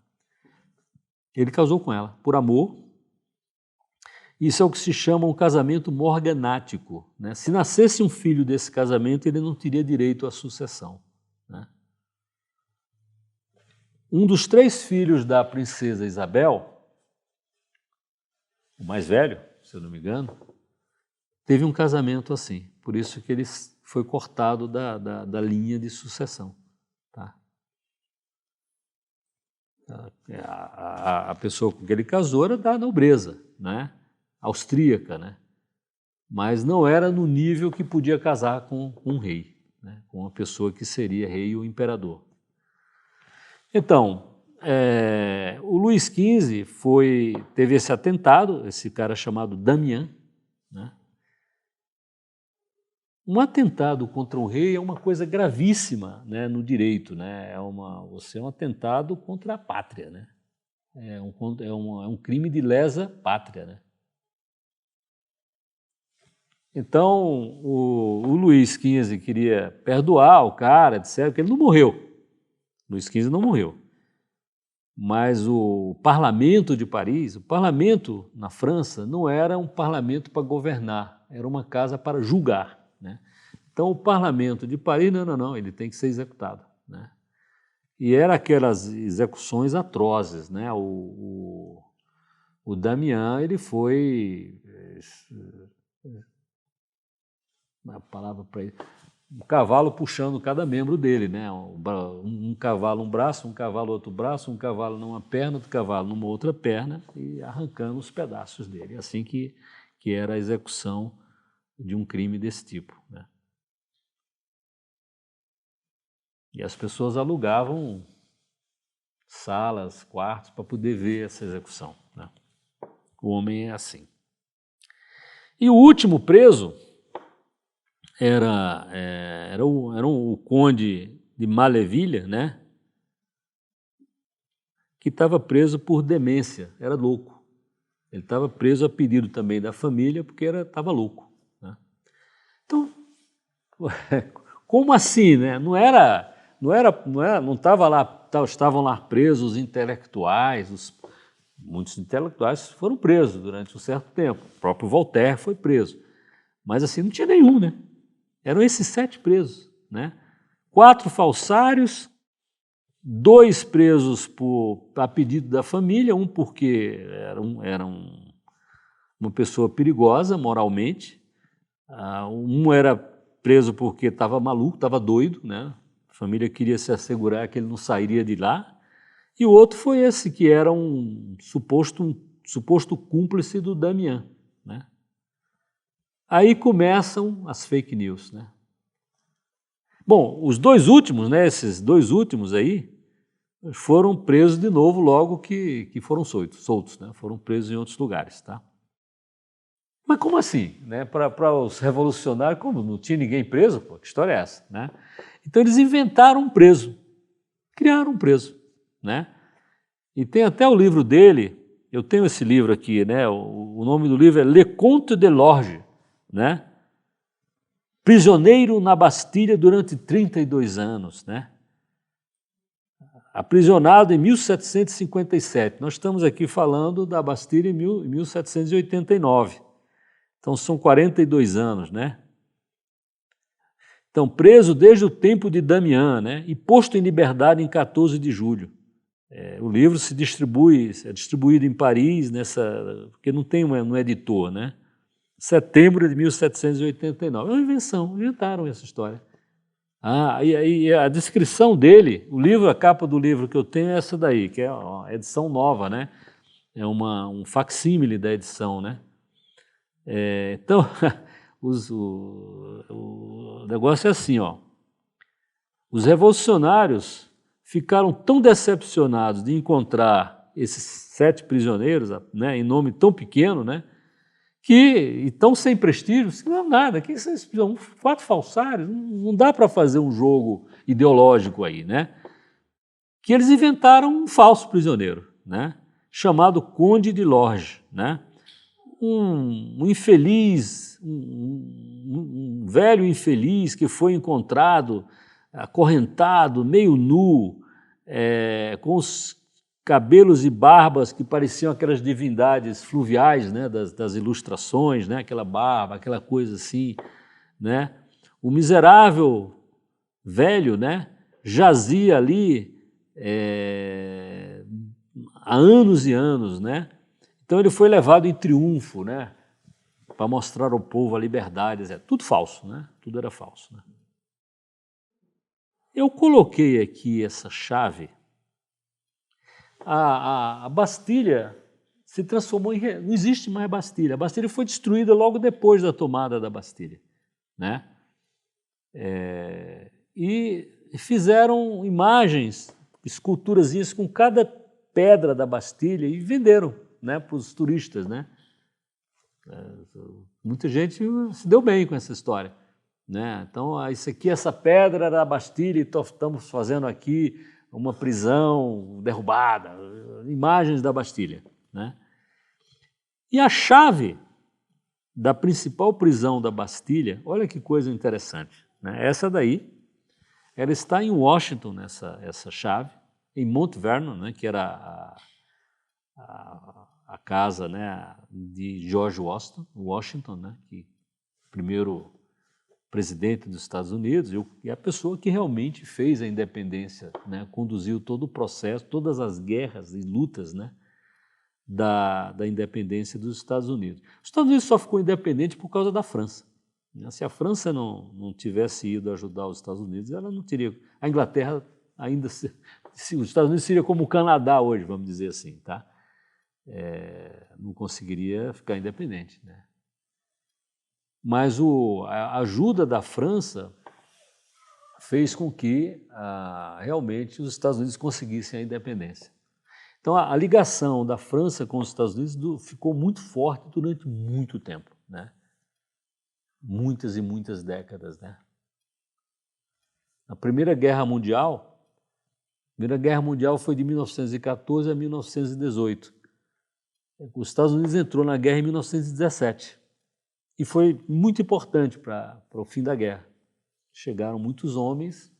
Ele casou com ela por amor. Isso é o que se chama um casamento morganático, né? Se nascesse um filho desse casamento, ele não teria direito à sucessão, né? Um dos 3 filhos da princesa Isabel, o mais velho, se eu não me engano, teve um casamento assim, por isso que ele foi cortado da linha de sucessão, tá? A pessoa com que ele casou era da nobreza, né? Austríaca, né? Mas não era no nível que podia casar com um rei, né? Com uma pessoa que seria rei ou imperador. Então, o Luís XV teve esse atentado, esse cara chamado Damiens, né? Um atentado contra um rei é uma coisa gravíssima, né, no direito, né? Você é um atentado contra a pátria, né? É um crime de lesa pátria, né? Então, o Luís XV queria perdoar o cara, etc., porque ele não morreu. Luís XV não morreu. Mas o parlamento de Paris, o parlamento na França, não era um parlamento para governar, era uma casa para julgar, né? Então, o parlamento de Paris, não, ele tem que ser executado, né? E eram aquelas execuções atrozes, né? O Damiens, ele foi, a palavra para ele, um cavalo puxando cada membro dele, né? Um cavalo um braço, um cavalo outro braço, um cavalo numa perna, outro cavalo numa outra perna e arrancando os pedaços dele. Assim que era a execução de um crime desse tipo, né? E as pessoas alugavam salas, quartos para poder ver essa execução, né? O homem é assim. E o último preso era o conde de Malevilha, né? Que estava preso por demência, era louco. Ele estava preso a pedido também da família porque estava louco, né? Então, como assim, né? Não estava lá, estavam lá presos os intelectuais, muitos intelectuais foram presos durante um certo tempo. O próprio Voltaire foi preso, mas assim não tinha nenhum, né? Eram esses 7 presos, né? 4 falsários, 2 presos a pedido da família, um porque era uma pessoa perigosa moralmente, um era preso porque estava maluco, estava doido, né? A família queria se assegurar que ele não sairia de lá, e o outro foi esse, que era um suposto cúmplice do Damiens, né? Aí começam as fake news, né? Bom, os 2 últimos, né, esses 2 últimos aí, foram presos de novo logo que foram soltos, né? Foram presos em outros lugares, tá? Mas como assim, né? Para os revolucionários, como não tinha ninguém preso, pô, que história é essa, né? Então eles inventaram um preso, criaram um preso, né? E tem até o livro dele, eu tenho esse livro aqui, né? O nome do livro é Le Comte de Lorge, né? Prisioneiro na Bastilha durante 32 anos, né? Aprisionado em 1757. Nós estamos aqui falando da Bastilha em 1789. Então são 42 anos, né? Então, preso desde o tempo de Damiens, né? E posto em liberdade em 14 de julho. O livro é distribuído em Paris, porque não tem um editor, né? Setembro de 1789. É uma invenção, inventaram essa história. E a descrição dele, a capa do livro que eu tenho é essa daí, que é uma edição nova, né? É um facsímile da edição, né? Então, o negócio é assim, ó. Os revolucionários ficaram tão decepcionados de encontrar esses 7 prisioneiros, né, em nome tão pequeno, né? E tão sem prestígio, não é nada, que esses 4 falsários, não dá para fazer um jogo ideológico aí, né? Que eles inventaram um falso prisioneiro, né? Chamado Conde de Lorge, né? Um infeliz, um velho infeliz que foi encontrado acorrentado, meio nu, com os cabelos e barbas que pareciam aquelas divindades fluviais, né, das ilustrações, né, aquela barba, aquela coisa assim, né? O miserável velho, né, jazia ali há anos e anos, né? Então ele foi levado em triunfo, né, para mostrar ao povo a liberdade, tudo falso, né? Tudo era falso, né? Eu coloquei aqui essa chave. A Bastilha se transformou em... Não existe mais Bastilha. A Bastilha foi destruída logo depois da tomada da Bastilha, né? E fizeram imagens, esculturazinhas com cada pedra da Bastilha e venderam, né, para os turistas, né? Muita gente se deu bem com essa história, né? Então, isso aqui, essa pedra era a Bastilha, e estamos fazendo aqui uma prisão derrubada, imagens da Bastilha, né? E a chave da principal prisão da Bastilha, olha que coisa interessante, né? Essa daí, ela está em Washington, essa chave, em Mount Vernon, né, que era a casa, né, de George Washington, né, que primeiro presidente dos Estados Unidos e a pessoa que realmente fez a independência, né, conduziu todo o processo, todas as guerras e lutas, né, da independência dos Estados Unidos. Os Estados Unidos só ficou independente por causa da França. Se a França não tivesse ido ajudar os Estados Unidos, ela não teria. A Inglaterra ainda os Estados Unidos seria como o Canadá hoje, vamos dizer assim, tá? Não conseguiria ficar independente, né? Mas a ajuda da França fez com que realmente os Estados Unidos conseguissem a independência. Então a ligação da França com os Estados Unidos ficou muito forte durante muito tempo, né? Muitas e muitas décadas, né? A Primeira Guerra Mundial foi de 1914 a 1918. Os Estados Unidos entrou na guerra em 1917 e foi muito importante para o fim da guerra. Chegaram muitos homens,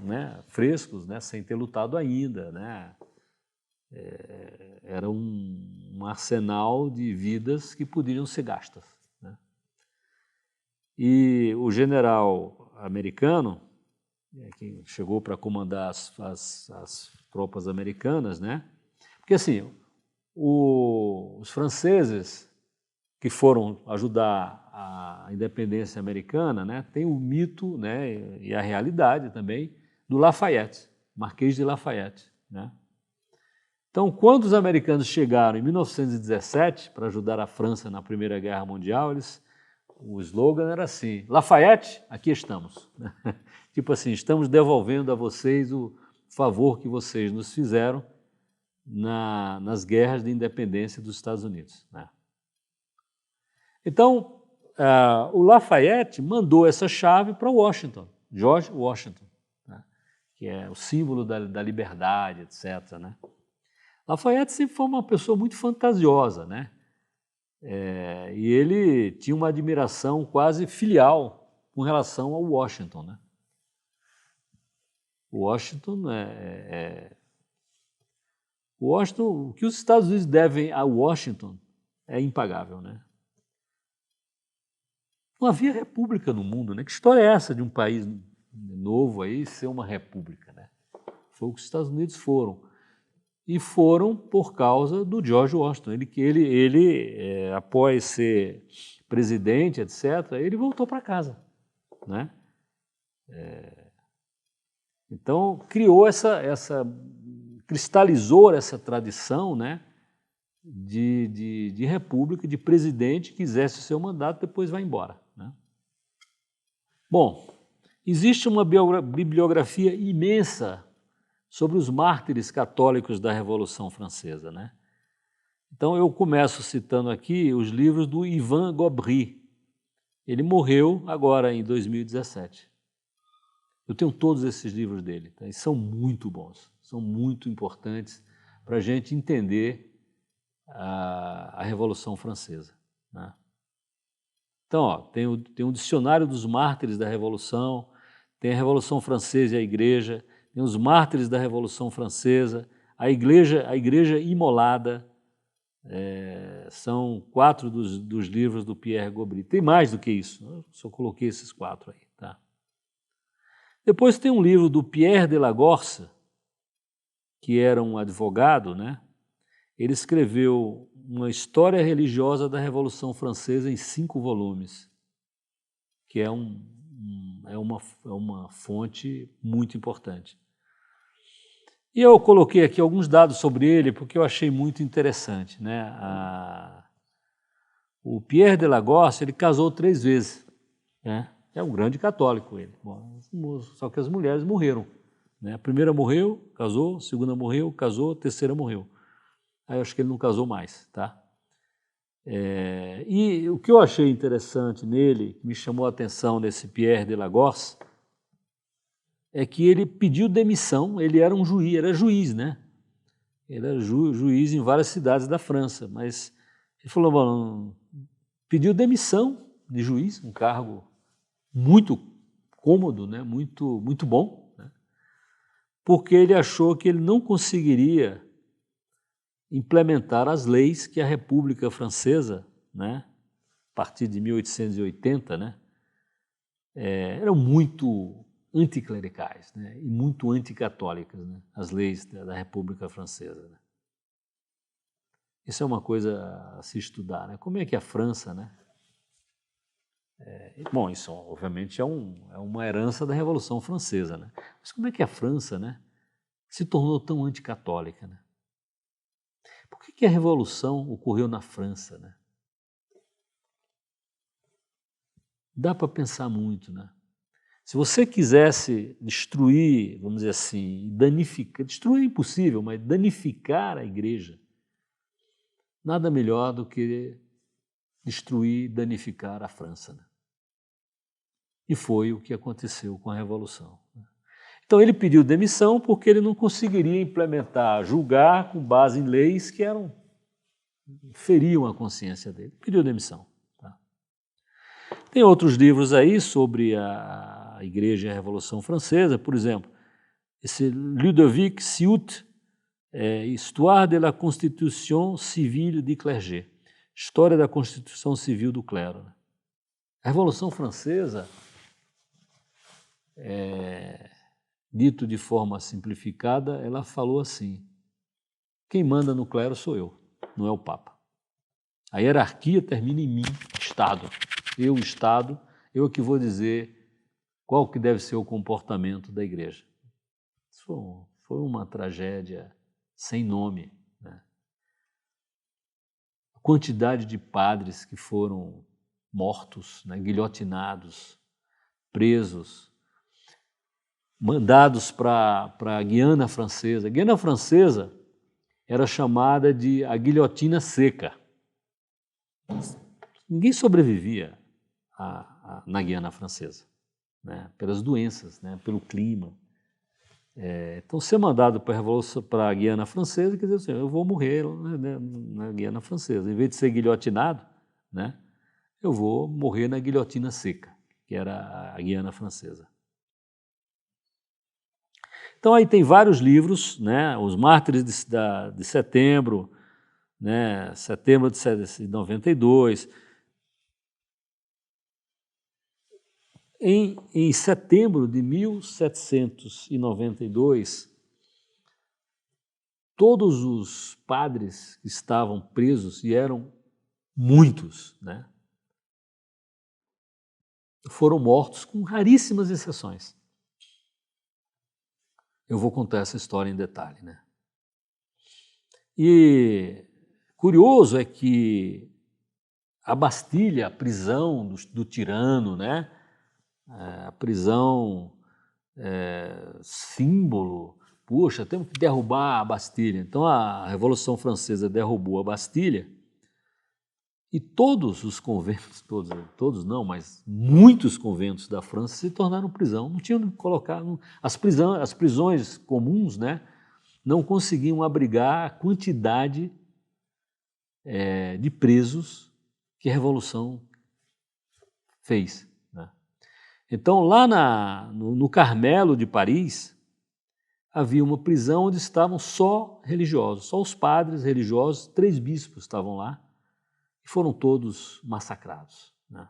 né, frescos, né, sem ter lutado ainda, né? Era um arsenal de vidas que poderiam ser gastas, né? E o general americano, que chegou para comandar as tropas americanas, né? Porque assim, os franceses que foram ajudar a independência americana, né, tem o mito, né, e a realidade também do Lafayette, Marquês de Lafayette, né? Então, quando os americanos chegaram em 1917 para ajudar a França na Primeira Guerra Mundial, o slogan era assim: Lafayette, aqui estamos. Tipo assim, estamos devolvendo a vocês o favor que vocês nos fizeram nas guerras de independência dos Estados Unidos, né? Então, o Lafayette mandou essa chave para Washington, George Washington, né, que é o símbolo da liberdade, etc., né? Lafayette sempre foi uma pessoa muito fantasiosa, né? E ele tinha uma admiração quase filial com relação ao Washington, né? Washington, o que os Estados Unidos devem a Washington é impagável, né? Não havia república no mundo, né? Que história é essa de um país novo aí ser uma república, né? Foi o que os Estados Unidos foram. E foram por causa do George Washington. Ele após ser presidente, etc., ele voltou para casa, né? Então, cristalizou essa tradição, né, de república, de presidente que exerce o seu mandato e depois vai embora, né? Bom, existe uma bibliografia imensa sobre os mártires católicos da Revolução Francesa, né? Então eu começo citando aqui os livros do Ivan Gobry. Ele morreu agora em 2017. Eu tenho todos esses livros dele, tá? E são muito bons, são muito importantes para a gente entender a Revolução Francesa, né? Então, ó, tem um dicionário dos mártires da Revolução, tem a Revolução Francesa e a Igreja, tem os mártires da Revolução Francesa, a Igreja Imolada, são 4 dos livros do Pierre Gobry. Tem mais do que isso, eu só coloquei esses 4 aí, tá? Depois tem um livro do Pierre de la Gorce, que era um advogado, né? Ele escreveu uma história religiosa da Revolução Francesa em 5 volumes, que é uma fonte muito importante. E eu coloquei aqui alguns dados sobre ele porque eu achei muito interessante, né? O Pierre de la Gorce, ele casou 3 vezes, né? É um grande católico ele. Bom, só que as mulheres morreram, né? A primeira morreu, casou, a segunda morreu, casou, a terceira morreu. Aí eu acho que ele não casou mais, tá? E o que eu achei interessante nele, que me chamou a atenção nesse Pierre de Lagos, é que ele pediu demissão. Ele era um juiz, era juiz, né? Ele era juiz em várias cidades da França, mas ele falou, bom, pediu demissão de juiz, um cargo muito cômodo, né? Muito bom, né? Porque ele achou que ele não conseguiria implementar as leis que a República Francesa, né, a partir de 1880, né, eram muito anticlericais, né, e muito anticatólicas, né, as leis da República Francesa. Né. Isso é uma coisa a se estudar, né? Como é que a França, né? Bom, isso obviamente é uma herança da Revolução Francesa, né? Mas como é que a França, né, se tornou tão anticatólica, né? Por que a Revolução ocorreu na França, né? Dá para pensar muito, né? Se você quisesse destruir, vamos dizer assim, danificar, destruir é impossível, mas danificar a igreja, nada melhor do que destruir, danificar a França, né? E foi o que aconteceu com a Revolução. Então ele pediu demissão porque ele não conseguiria implementar, julgar com base em leis que feriam a consciência dele. Pediu demissão. Tá? Tem outros livros aí sobre a Igreja e a Revolução Francesa, por exemplo, esse Ludovic Siut, Histoire de la Constitution Civile du Clergé, História da Constituição Civil do Clero. A Revolução Francesa, dito de forma simplificada, ela falou assim: quem manda no clero sou eu, não é o Papa. A hierarquia termina em mim, Estado. Estado, eu que vou dizer qual que deve ser o comportamento da igreja. Isso foi uma tragédia sem nome, né? A quantidade de padres que foram mortos, né, guilhotinados, presos, mandados para a Guiana Francesa. A Guiana Francesa era chamada de a guilhotina seca. Ninguém sobrevivia na Guiana Francesa, né, pelas doenças, né, pelo clima. Então, ser mandado para a Guiana Francesa quer dizer assim, eu vou morrer, né, na Guiana Francesa. Em vez de ser guilhotinado, né, eu vou morrer na guilhotina seca, que era a Guiana Francesa. Então, aí tem vários livros, né, Os Mártires de Setembro, né, Setembro de 92. Em setembro de 1792, todos os padres que estavam presos, e eram muitos, né, foram mortos, com raríssimas exceções. Eu vou contar essa história em detalhe, né? E curioso é que a Bastilha, a prisão do tirano, né, a prisão símbolo, puxa, temos que derrubar a Bastilha. Então a Revolução Francesa derrubou a Bastilha e todos os conventos, todos não, mas muitos conventos da França se tornaram prisão. Não tinham onde colocar, as prisões comuns, né, não conseguiam abrigar a quantidade de presos que a Revolução fez. Né? Então, lá no Carmelo de Paris, havia uma prisão onde estavam só religiosos, só os padres religiosos, 3 bispos estavam lá, e foram todos massacrados. Né?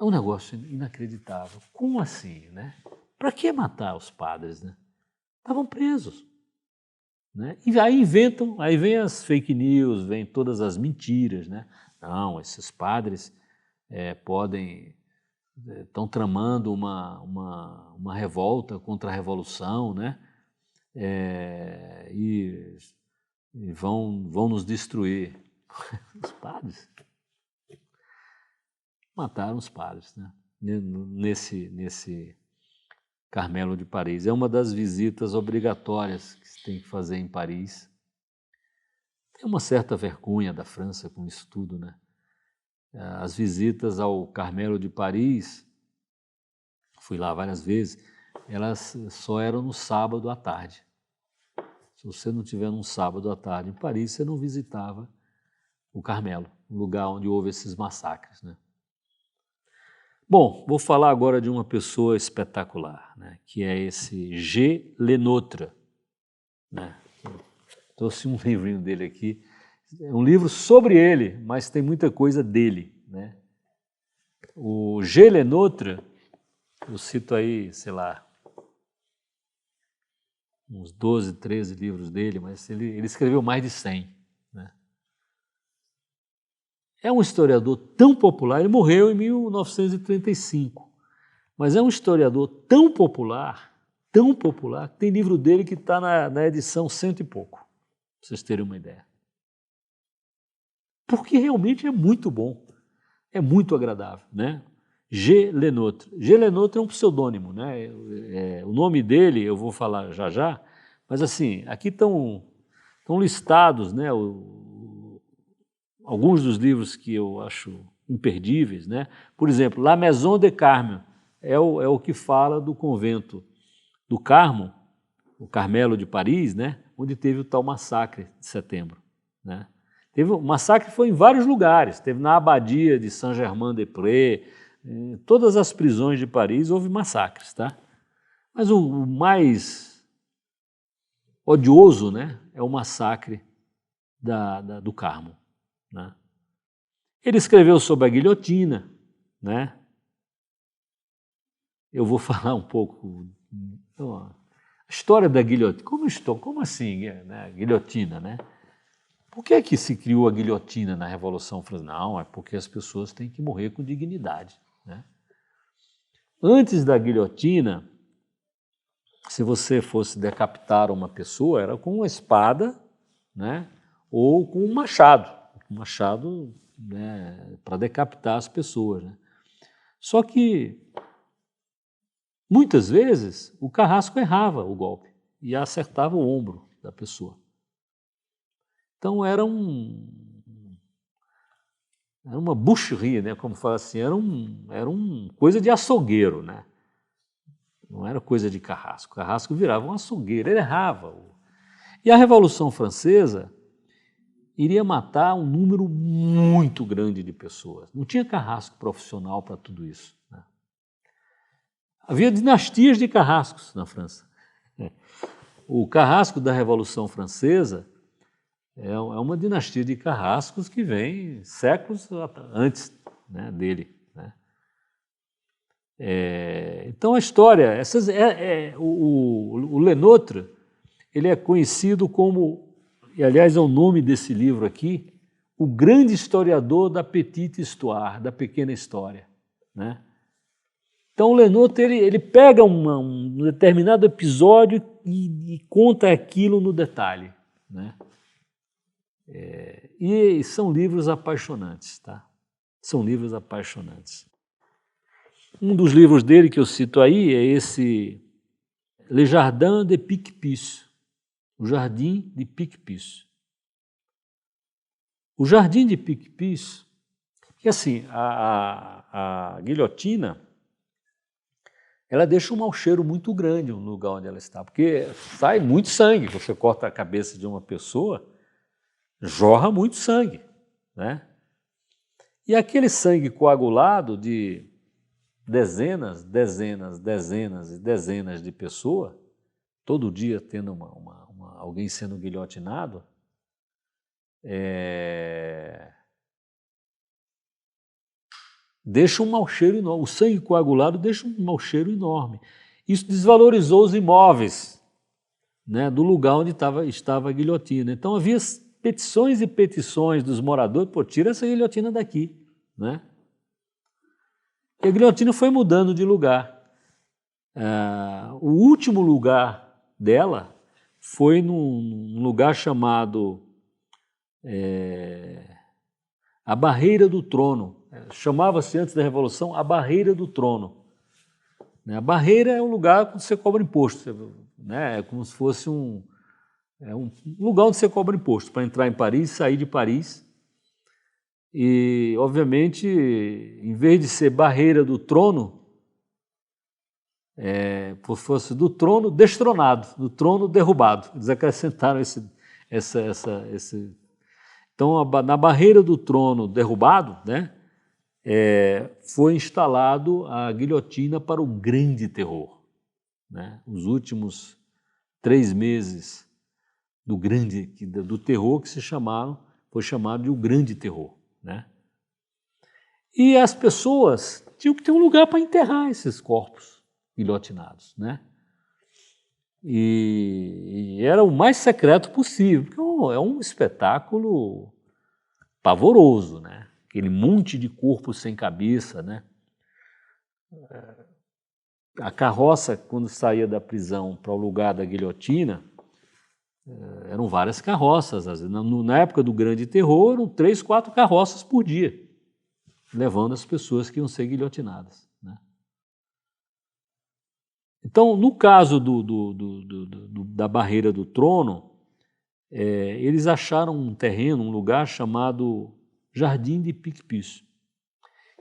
É um negócio inacreditável. Como assim, né? Para que matar os padres, né? Estavam presos. Né? E aí vem as fake news, vem todas as mentiras, né? Não, esses padres estão tramando uma revolta contra a Revolução, né? E vão nos destruir. Os padres mataram os padres, né? Nesse Carmelo de Paris. É uma das visitas obrigatórias que se tem que fazer em Paris. Tem uma certa vergonha da França com isso tudo, né? As visitas ao Carmelo de Paris, fui lá várias vezes, elas só eram no sábado à tarde. Se você não tiver num sábado à tarde em Paris, você não visitava o Carmelo, o lugar onde houve esses massacres, né? Bom, vou falar agora de uma pessoa espetacular, né, que é esse G. Lenôtre, né? Trouxe um livrinho dele aqui, é um livro sobre ele, mas tem muita coisa dele, né? O G. Lenôtre, eu cito aí, sei lá, uns 12, 13 livros dele, mas ele escreveu mais de 100, né? É um historiador tão popular, ele morreu em 1935, mas é um historiador tão popular, que tem livro dele que está na edição 100 e pouco, para vocês terem uma ideia. Porque realmente é muito bom, é muito agradável, né? G. Lenôtre. G. Lenôtre é um pseudônimo, né? O nome dele eu vou falar já já, mas assim, aqui estão listados, né, alguns dos livros que eu acho imperdíveis, né? Por exemplo, La Maison de Carme é o que fala do convento do Carmo, o Carmelo de Paris, né? Onde teve o tal massacre de setembro, né? O massacre foi em vários lugares, teve na abadia de Saint-Germain-des-Prés, em todas as prisões de Paris houve massacres, tá? Mas o mais odioso, né, é o massacre do Carmo, né? Ele escreveu sobre a guilhotina, né? Eu vou falar um pouco a história da guilhotina. Como assim, né? Guilhotina, né? Por que é que se criou a guilhotina na Revolução Francesa? Não, é porque as pessoas têm que morrer com dignidade, né? Antes da guilhotina, se você fosse decapitar uma pessoa, era com uma espada, né? Ou com um machado. Um machado, né, para decapitar as pessoas, né? Só que muitas vezes o carrasco errava o golpe e acertava o ombro da pessoa. Então era uma boucherie, né, como fala assim, era um coisa de açougueiro, né? Não era coisa de carrasco. O carrasco virava um açougueiro, ele errava. E a Revolução Francesa iria matar um número muito grande de pessoas. Não tinha carrasco profissional para tudo isso, né? Havia dinastias de carrascos na França. O carrasco da Revolução Francesa é uma dinastia de carrascos que vem séculos antes, né, dele, né? Então a história, o Lenôtre, ele é conhecido como, e aliás é o nome desse livro aqui, o grande historiador da Petite Histoire, da pequena história, né? Então o Lenôtre ele pega um determinado episódio e conta aquilo no detalhe, né? E são livros apaixonantes, tá? São livros apaixonantes. Um dos livros dele que eu cito aí é esse Le Jardin de Picpus, o Jardim de Picpus. O Jardim de Picpus, que assim, a guilhotina, ela deixa um mau cheiro muito grande no lugar onde ela está, porque sai muito sangue. Você corta a cabeça de uma pessoa, jorra muito sangue, né? E aquele sangue coagulado de dezenas e dezenas de pessoas, todo dia tendo alguém sendo guilhotinado, deixa um mau cheiro enorme. O sangue coagulado deixa um mau cheiro enorme. Isso desvalorizou os imóveis, né, do lugar onde estava a guilhotina. Então havia petições e petições dos moradores, pô, tira essa guilhotina daqui, né? E a guilhotina foi mudando de lugar. O último lugar dela foi num lugar chamado a Barreira do Trono. Chamava-se antes da Revolução a Barreira do Trono. A barreira é um lugar onde você cobra imposto, né? É como se fosse É um lugar onde você cobra imposto para entrar em Paris, sair de Paris. E, obviamente, em vez de ser barreira do trono, fosse do trono destronado, do trono derrubado. Eles acrescentaram esse. Então, na barreira do trono derrubado, né, foi instalado a guilhotina para o grande terror. Né? Os últimos 3 meses do terror que foi chamado de o grande terror. Né? E as pessoas tinham que ter um lugar para enterrar esses corpos guilhotinados. Né? E era o mais secreto possível, porque é um espetáculo pavoroso, né? Aquele monte de corpo sem cabeça. Né? A carroça, quando saía da prisão para o lugar da guilhotina, eram várias carroças. Na época do Grande Terror, eram 3, 4 carroças por dia, levando as pessoas que iam ser guilhotinadas. Né? Então, no caso da barreira do trono, eles acharam um terreno, um lugar chamado Jardim de Picpus,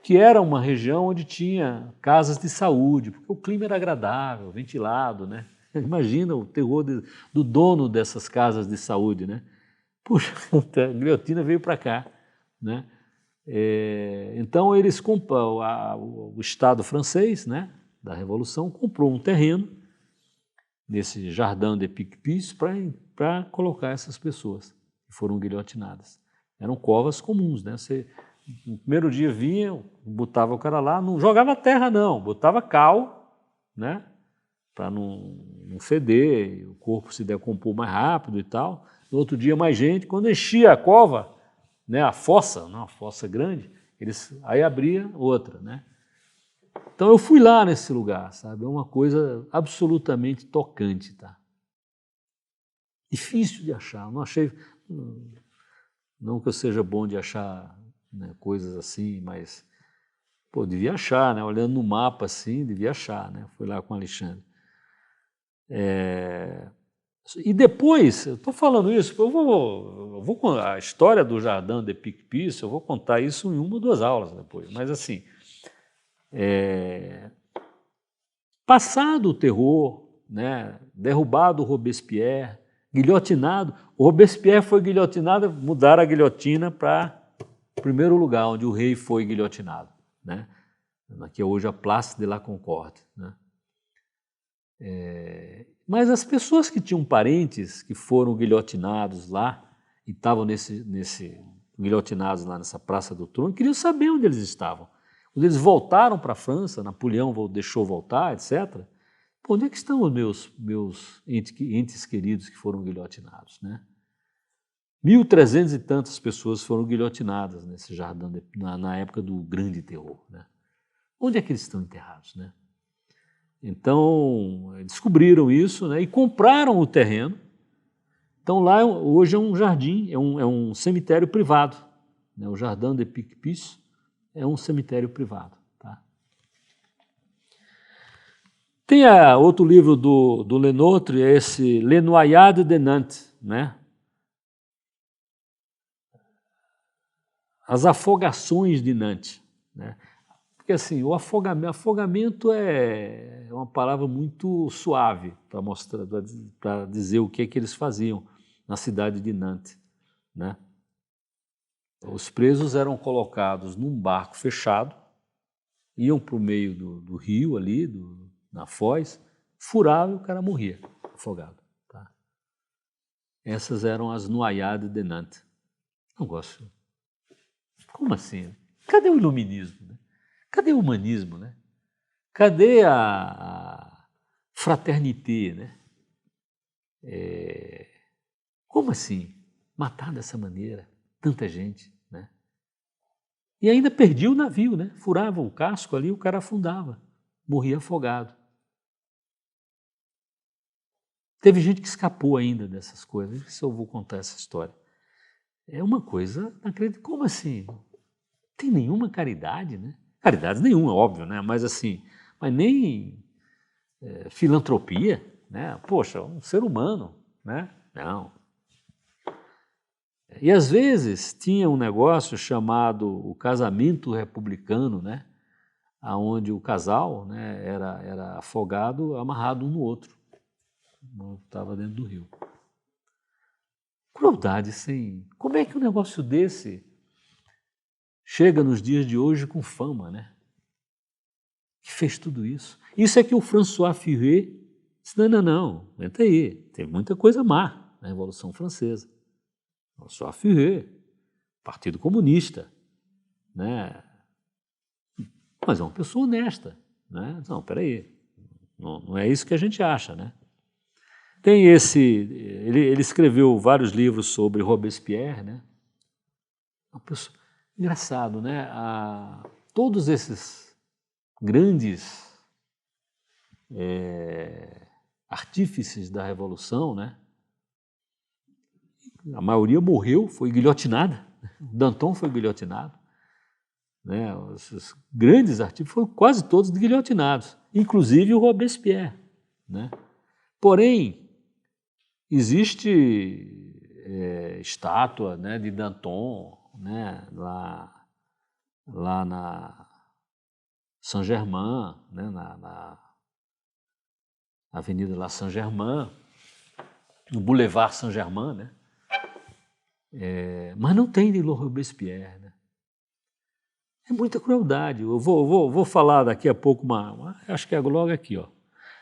que era uma região onde tinha casas de saúde, porque o clima era agradável, ventilado, né? Imagina o terror do dono dessas casas de saúde, né? Puxa, a guilhotina veio para cá, né? Então eles o Estado francês, né, da Revolução, comprou um terreno nesse Jardim de Picpus para colocar essas pessoas que foram guilhotinadas. Eram covas comuns, né? No primeiro dia vinha, botava o cara lá, não jogava terra não, botava cal, né? Para não feder, o corpo se decompor mais rápido e tal. No outro dia mais gente, quando enchia a cova, né, a fossa, uma fossa grande, aí abria outra, né? Então eu fui lá nesse lugar, sabe? É uma coisa absolutamente tocante, tá? Difícil de achar, não achei, não que eu seja bom de achar, né, coisas assim, mas devia achar, né? Olhando no mapa assim, devia achar, né? Fui lá com o Alexandre. E depois, eu estou falando isso, a história do Jardim de Picpus, eu vou contar isso em 1 ou 2 aulas depois, mas assim, passado o terror, né, derrubado o Robespierre, guilhotinado, o Robespierre foi guilhotinado, mudaram a guilhotina para o primeiro lugar onde o rei foi guilhotinado, né, que é hoje a Place de la Concorde, né. Mas as pessoas que tinham parentes que foram guilhotinados lá e estavam guilhotinados lá nessa Praça do Trono, queriam saber onde eles estavam. Quando eles voltaram para a França, Napoleão deixou voltar, etc. Onde é que estão os meus entes queridos que foram guilhotinados? Né? 1.300 e tantas pessoas foram guilhotinadas nesse jardim na época do Grande Terror. Né? Onde é que eles estão enterrados? Né? Então, descobriram isso, né, e compraram o terreno. Então, lá hoje é um jardim, é um cemitério privado. Né, o Jardim de Picpus é um cemitério privado. Tá? Tem outro livro do Lenôtre, é esse Les Noyades de Nantes, né? As afogações de Nantes. Né? Porque assim, o afogamento é uma palavra muito suave para mostrar, para dizer o que é que eles faziam na cidade de Nantes, né? Os presos eram colocados num barco fechado, iam para o meio do rio ali, na foz, furavam e o cara morria afogado. Tá? Essas eram as Noyades de Nantes. Não gosto. Como assim? Cadê o iluminismo? Né? Cadê o humanismo, né? Cadê a fraternité, né? Como assim? Matar dessa maneira tanta gente, né? E ainda perdia o navio, né? Furava o casco ali, o cara afundava, morria afogado. Teve gente que escapou ainda dessas coisas, se eu vou contar essa história. É uma coisa, não acredito, como assim? Não tem nenhuma caridade, né? Caridade nenhuma, óbvio, né? Mas assim, mas nem filantropia, né? Poxa, um ser humano, né? Não. E às vezes tinha um negócio chamado o casamento republicano, né? Onde o casal, né, era afogado, amarrado um no outro. Estava dentro do rio. Crueldade, sim. Como é que um negócio desse chega nos dias de hoje com fama, né? Que fez tudo isso. Isso é que o François Furet disse, não, aguenta aí, tem muita coisa má na Revolução Francesa. François Furet, Partido Comunista, né? Mas é uma pessoa honesta, né? Não, peraí, não é isso que a gente acha, né? Tem ele escreveu vários livros sobre Robespierre, né? Uma pessoa, engraçado, né? Todos esses grandes artífices da Revolução, né? A maioria morreu, foi guilhotinada. Danton foi guilhotinado. Né? Os grandes artífices foram quase todos guilhotinados, inclusive o Robespierre. Né? Porém, existe estátua, né, de Danton, né, lá na Saint-Germain, né, na Avenida La Saint-Germain, no Boulevard Saint-Germain, né? Mas não tem de Robespierre, né? É muita crueldade. Eu vou falar daqui a pouco, acho que é logo aqui, ó.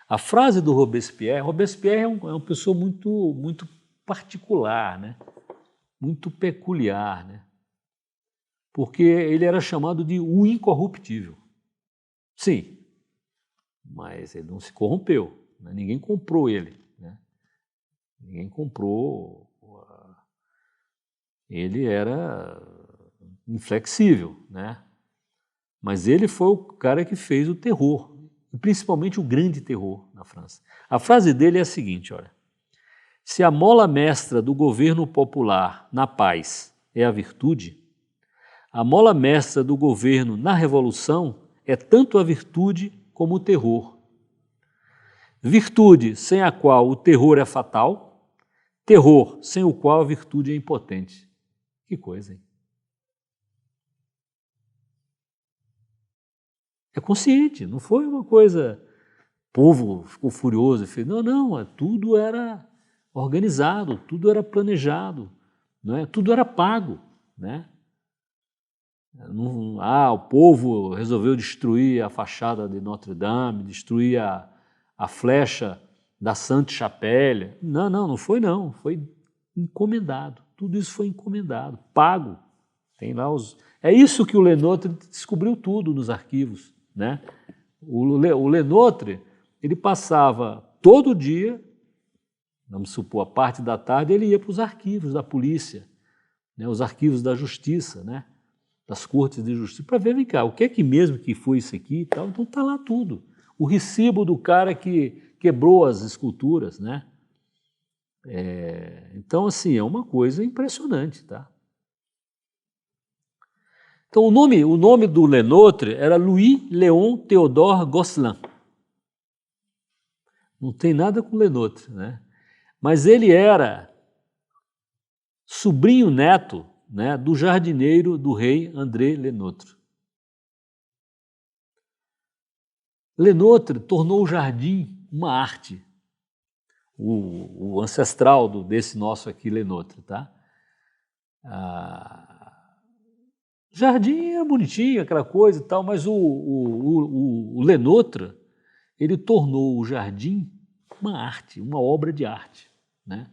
A frase do Robespierre é uma pessoa muito particular, né? Muito peculiar, né? Porque ele era chamado de o incorruptível. Sim, mas ele não se corrompeu, né? Ninguém comprou ele, né? Ninguém comprou. Ele era inflexível, né? Mas ele foi o cara que fez o terror, principalmente o grande terror na França. A frase dele é a seguinte, olha: se a mola mestra do governo popular na paz é a virtude, a mola mestra do governo na revolução é tanto a virtude como o terror. Virtude sem a qual o terror é fatal, terror sem o qual a virtude é impotente. Que coisa, hein? É consciente, não foi uma coisa, o povo ficou furioso e fez, não, tudo era organizado, tudo era planejado, né? Tudo era pago, né? O povo resolveu destruir a fachada de Notre-Dame, destruir a flecha da Sainte-Chapelle. Não foi não, foi encomendado, tudo isso foi encomendado, pago. Tem lá É isso que o Lenotre descobriu tudo nos arquivos, né? O Lenotre, ele passava todo dia, vamos supor, a parte da tarde, ele ia para os arquivos da polícia, né? Os arquivos da justiça, né? Das cortes de justiça, para ver, vem cá, o que é que mesmo que foi isso aqui e tal. Então está lá tudo. O recibo do cara que quebrou as esculturas, né? Então, assim, é uma coisa impressionante, tá? Então, o nome do Lenotre era Louis Léon Théodore Gosselin. Não tem nada com Lenotre, né? Mas ele era sobrinho neto, né, do jardineiro do rei André Lenotre. Lenotre tornou o jardim uma arte, o ancestral desse nosso aqui, Lenotre, tá? Jardim é bonitinho, aquela coisa e tal, mas o Lenotre, ele tornou o jardim uma arte, uma obra de arte, né?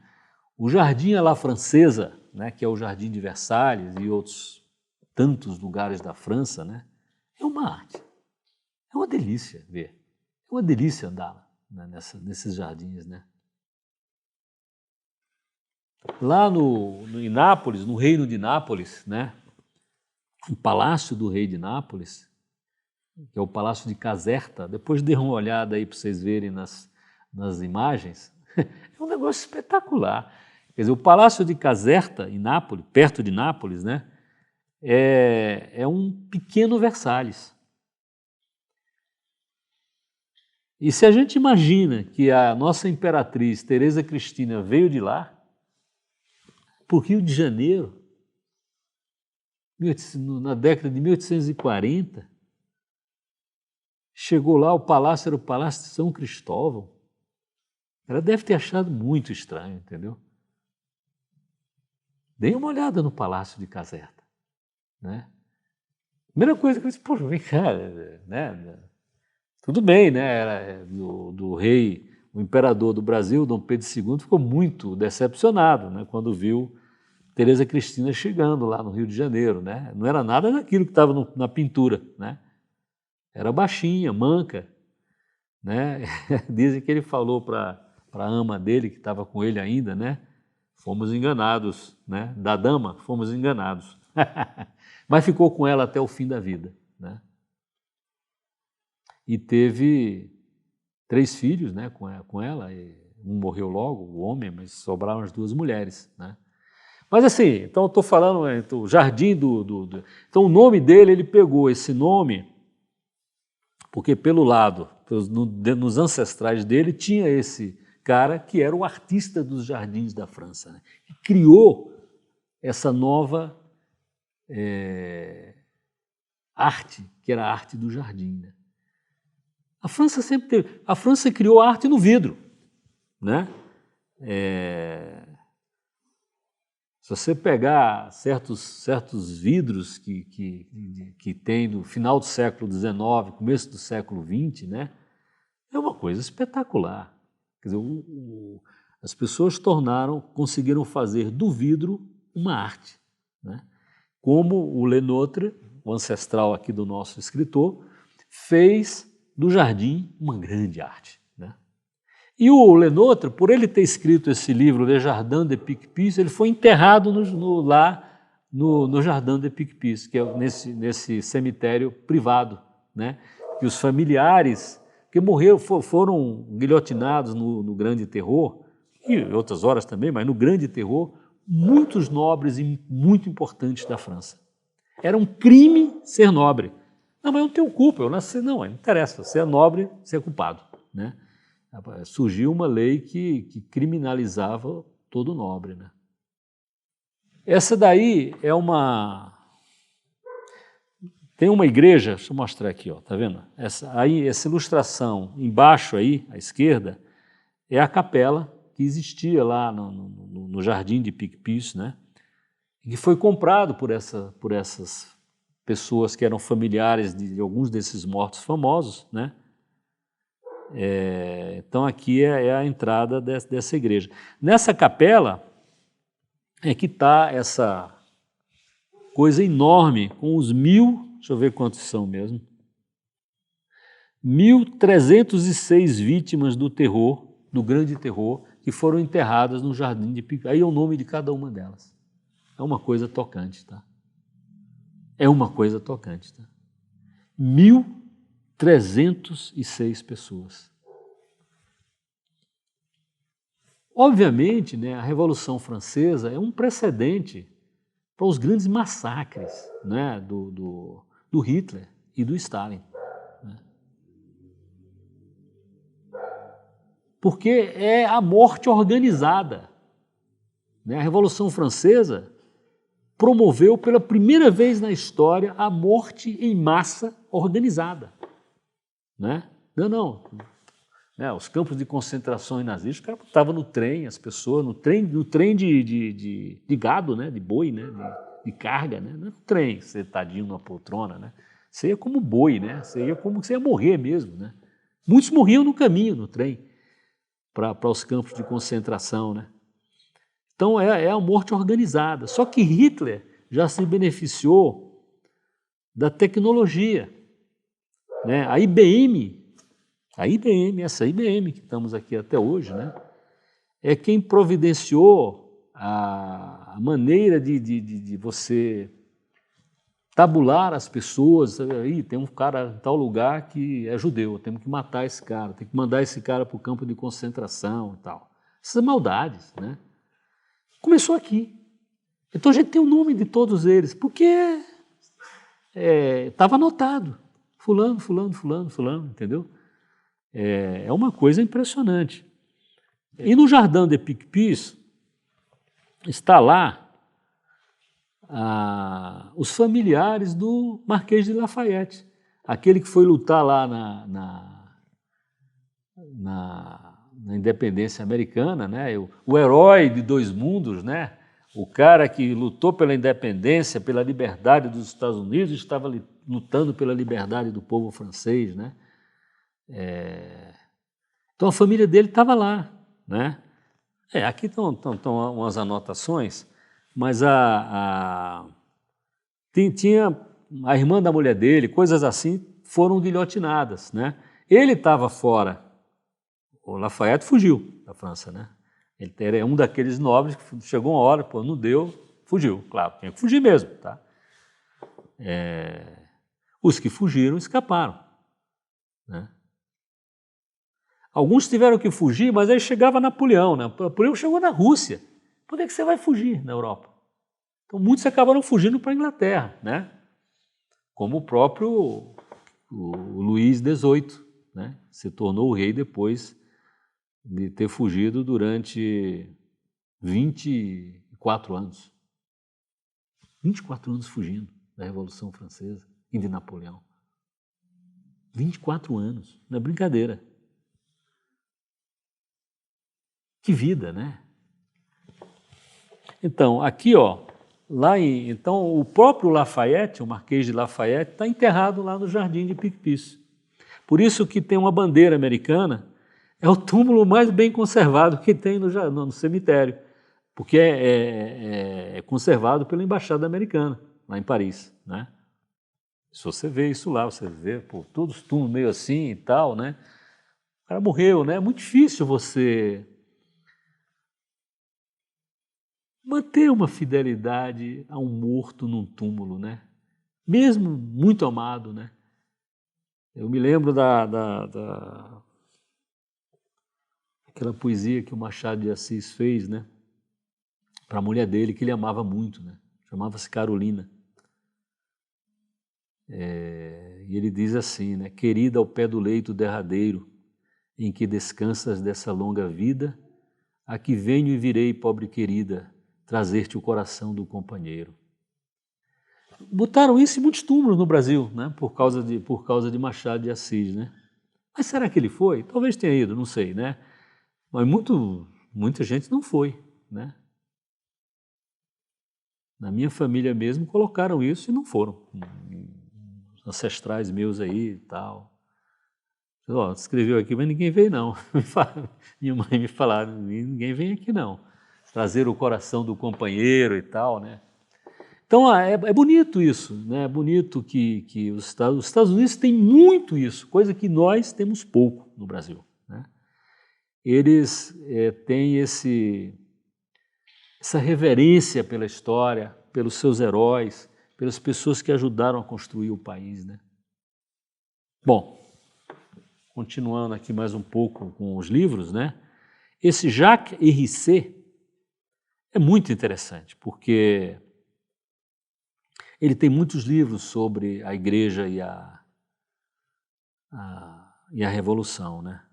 O Jardim à la Francesa, né, que é o Jardim de Versalhes e outros tantos lugares da França, né, é uma arte. É uma delícia ver. É uma delícia andar, né, nesses jardins, né? Lá em Nápoles, no Reino de Nápoles, né, o Palácio do Rei de Nápoles, que é o Palácio de Caserta, depois dê uma olhada aí para vocês verem nas imagens, é um negócio espetacular. Quer dizer, o Palácio de Caserta, em Nápoles, perto de Nápoles, né, é um pequeno Versalhes. E se a gente imagina que a nossa imperatriz Teresa Cristina veio de lá, para o Rio de Janeiro, na década de 1840, chegou lá, o palácio era o Palácio de São Cristóvão. Ela deve ter achado muito estranho, entendeu? Dei uma olhada no Palácio de Caserta, né? Primeira coisa que eu disse, poxa, vem cá, né? Tudo bem, né? Era do rei, o imperador do Brasil, Dom Pedro II, ficou muito decepcionado, né, quando viu Teresa Cristina chegando lá no Rio de Janeiro, né? Não era nada daquilo que estava na pintura, né? Era baixinha, manca, né? Dizem que ele falou para a ama dele, que estava com ele ainda, né? Fomos enganados, né? Da dama, fomos enganados. Mas ficou com ela até o fim da vida, né? E teve 3 filhos, né, com ela. E um morreu logo, o homem, mas sobraram as 2 mulheres, né? Mas assim, então eu estou falando o jardim Então o nome dele, ele pegou esse nome porque pelo lado, nos ancestrais dele, tinha esse cara que era o artista dos jardins da França, né? Que criou essa nova arte, que era a arte do jardim, né? A França sempre teve. A França criou a arte no vidro, né? Se você pegar certos vidros que tem no final do século XIX, começo do século XX, né? É uma coisa espetacular. Quer dizer, as pessoas conseguiram fazer do vidro uma arte, né? Como o Lenotre, o ancestral aqui do nosso escritor, fez do jardim uma grande arte, né? E o Lenotre, por ele ter escrito esse livro, Le Jardin de Picpus, ele foi enterrado lá no Jardin de Picpus, que é nesse cemitério privado, né? Que os familiares que foram guilhotinados no Grande Terror, e outras horas também, mas no Grande Terror, muitos nobres e muito importantes da França. Era um crime ser nobre. Não, mas eu não tenho culpa, eu nasci, não interessa, você é nobre, você é culpado, né? Surgiu uma lei que criminalizava todo nobre, né? Essa daí tem uma igreja, deixa eu mostrar aqui, ó, tá vendo? Essa ilustração embaixo aí, à esquerda, é a capela que existia lá no jardim de Picpus, né? E que foi comprado por essas pessoas que eram familiares de alguns desses mortos famosos, né? Então aqui é a entrada dessa igreja. Nessa capela é que está essa coisa enorme, com os deixa eu ver quantos são mesmo, 1.306 vítimas do terror, do Grande Terror, que foram enterradas no jardim de Picpus. Aí é o nome de cada uma delas. É uma coisa tocante, tá? É uma coisa tocante, tá? 1.306 pessoas. Obviamente, né, a Revolução Francesa é um precedente para os grandes massacres, né, do Hitler e do Stalin, né? Porque é a morte organizada, né? A Revolução Francesa promoveu pela primeira vez na história a morte em massa organizada, né? Não. Né, os campos de concentração nazistas, o cara estava no trem, as pessoas, no trem de gado, né, de boi, né, de carga, né, não é no trem, sentadinho numa poltrona, né? Você ia como boi, né? Você ia morrer mesmo, né? Muitos morriam no caminho, no trem, para os campos de concentração, né? Então é a morte organizada. Só que Hitler já se beneficiou da tecnologia, né? A IBM, essa IBM que estamos aqui até hoje, né? É quem providenciou a maneira de você tabular as pessoas. Aí tem um cara em tal lugar que é judeu, temos que matar esse cara, tem que mandar esse cara para o campo de concentração e tal. Essas maldades, né? Começou aqui. Então a gente tem o nome de todos eles, porque estava anotado. Fulano, entendeu? É uma coisa impressionante. E no Jardin de Picpus está lá os familiares do Marquês de Lafayette, aquele que foi lutar lá na independência americana, né? O herói de dois mundos, né? O cara que lutou pela independência, pela liberdade dos Estados Unidos, estava lutando pela liberdade do povo francês, né? Então a família dele estava lá, né? Aqui estão umas anotações, mas tinha a irmã da mulher dele, coisas assim, foram guilhotinadas, né? Ele estava fora, o Lafayette fugiu da França, né? Ele era um daqueles nobres que chegou uma hora, pô, não deu, fugiu, claro, tinha que fugir mesmo, tá? Os que fugiram escaparam, né? Alguns tiveram que fugir, mas aí chegava Napoleão, né? Napoleão chegou na Rússia. Por que você vai fugir na Europa? Então muitos acabaram fugindo para a Inglaterra, né? Como o próprio Luís XVIII, né? Se tornou o rei depois de ter fugido durante 24 anos. 24 anos fugindo da Revolução Francesa e de Napoleão. 24 anos, não é brincadeira. Que vida, né? Então, aqui, ó, então o próprio Lafayette, o Marquês de Lafayette, está enterrado lá no Jardim de Picpus. Por isso que tem uma bandeira americana, é o túmulo mais bem conservado que tem no cemitério, porque é conservado pela Embaixada Americana, lá em Paris, né? Se você vê isso lá, você vê, pô, todos os túmulos meio assim e tal, né? O cara morreu, né? É muito difícil você manter uma fidelidade a um morto num túmulo, né? Mesmo muito amado, né? Eu me lembro aquela poesia que o Machado de Assis fez, né? Para a mulher dele, que ele amava muito, né? Chamava-se Carolina. E ele diz assim, né? Querida ao pé do leito derradeiro, em que descansas dessa longa vida, aqui venho e virei, pobre querida, trazer-te o coração do companheiro. Botaram isso em muitos túmulos no Brasil, né? Por causa de Machado de Assis, né? Mas será que ele foi? Talvez tenha ido, não sei, né? Mas muita gente não foi, né? Na minha família mesmo colocaram isso e não foram. Ancestrais meus aí e tal. Ó, escreveu aqui, mas ninguém veio não. Minha mãe me falaram, ninguém vem aqui não. Trazer o coração do companheiro e tal, né? Então é bonito isso, né? É bonito que os Estados Unidos têm muito isso, coisa que nós temos pouco no Brasil, né? Eles têm essa reverência pela história, pelos seus heróis, pelas pessoas que ajudaram a construir o país, né? Bom, continuando aqui mais um pouco com os livros, né? Esse Jacques Hérissé é muito interessante, porque ele tem muitos livros sobre a igreja e a Revolução, né?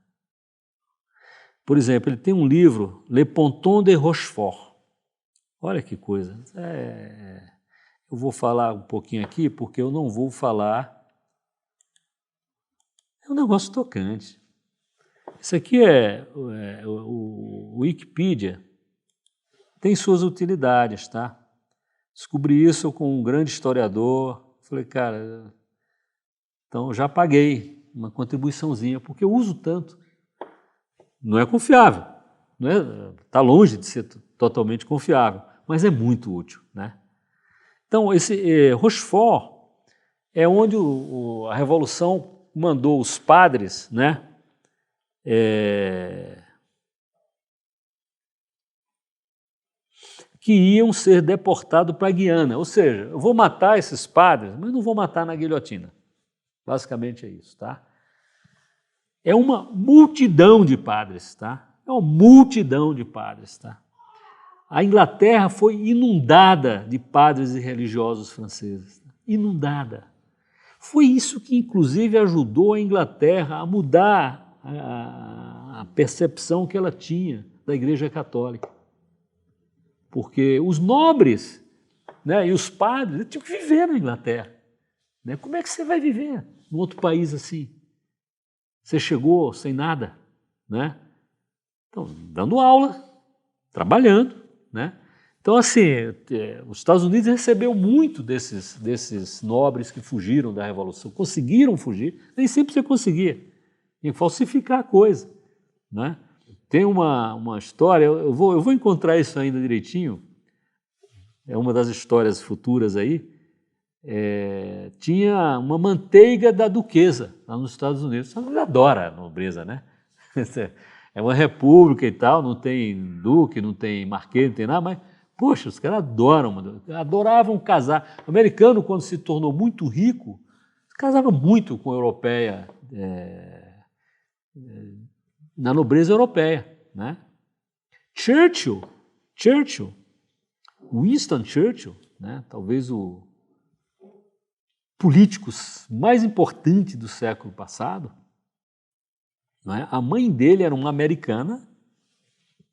Por exemplo, ele tem um livro, Le Ponton de Rochefort. Olha que coisa. Eu vou falar um pouquinho aqui, porque eu não vou falar. É um negócio tocante. Isso aqui o Wikipedia. Tem suas utilidades, tá? Descobri isso com um grande historiador. Falei, cara, então já paguei uma contribuiçãozinha, porque eu uso tanto. Não é confiável, está longe de ser totalmente confiável, mas é muito útil, né? Então, esse Rochefort é onde a Revolução mandou os padres, né? Que iam ser deportados para a Guiana. Ou seja, eu vou matar esses padres, mas não vou matar na guilhotina. Basicamente é isso, tá? É uma multidão de padres, tá? É uma multidão de padres, tá? A Inglaterra foi inundada de padres e religiosos franceses. Inundada. Foi isso que, inclusive, ajudou a Inglaterra a mudar a percepção que ela tinha da Igreja Católica. Porque os nobres né? E os padres tinham que viver na Inglaterra. Né? Como é que você vai viver num outro país assim? Você chegou sem nada, né? Então, dando aula, trabalhando, né? Então, assim, os Estados Unidos recebeu muito desses nobres que fugiram da Revolução, conseguiram fugir, nem sempre você conseguia, tinha que falsificar a coisa, né? Tem uma história, eu vou encontrar isso ainda direitinho, é uma das histórias futuras aí, tinha uma manteiga da duquesa lá nos Estados Unidos. Os Estados Unidos adora a nobreza, né? É uma república e tal, não tem duque, não tem marquês, não tem nada, mas, poxa, os caras adoravam casar. O americano, quando se tornou muito rico, casava muito com a europeia, na nobreza europeia, né? Winston Churchill, né? Talvez o político mais importante do século passado, não é? A mãe dele era uma americana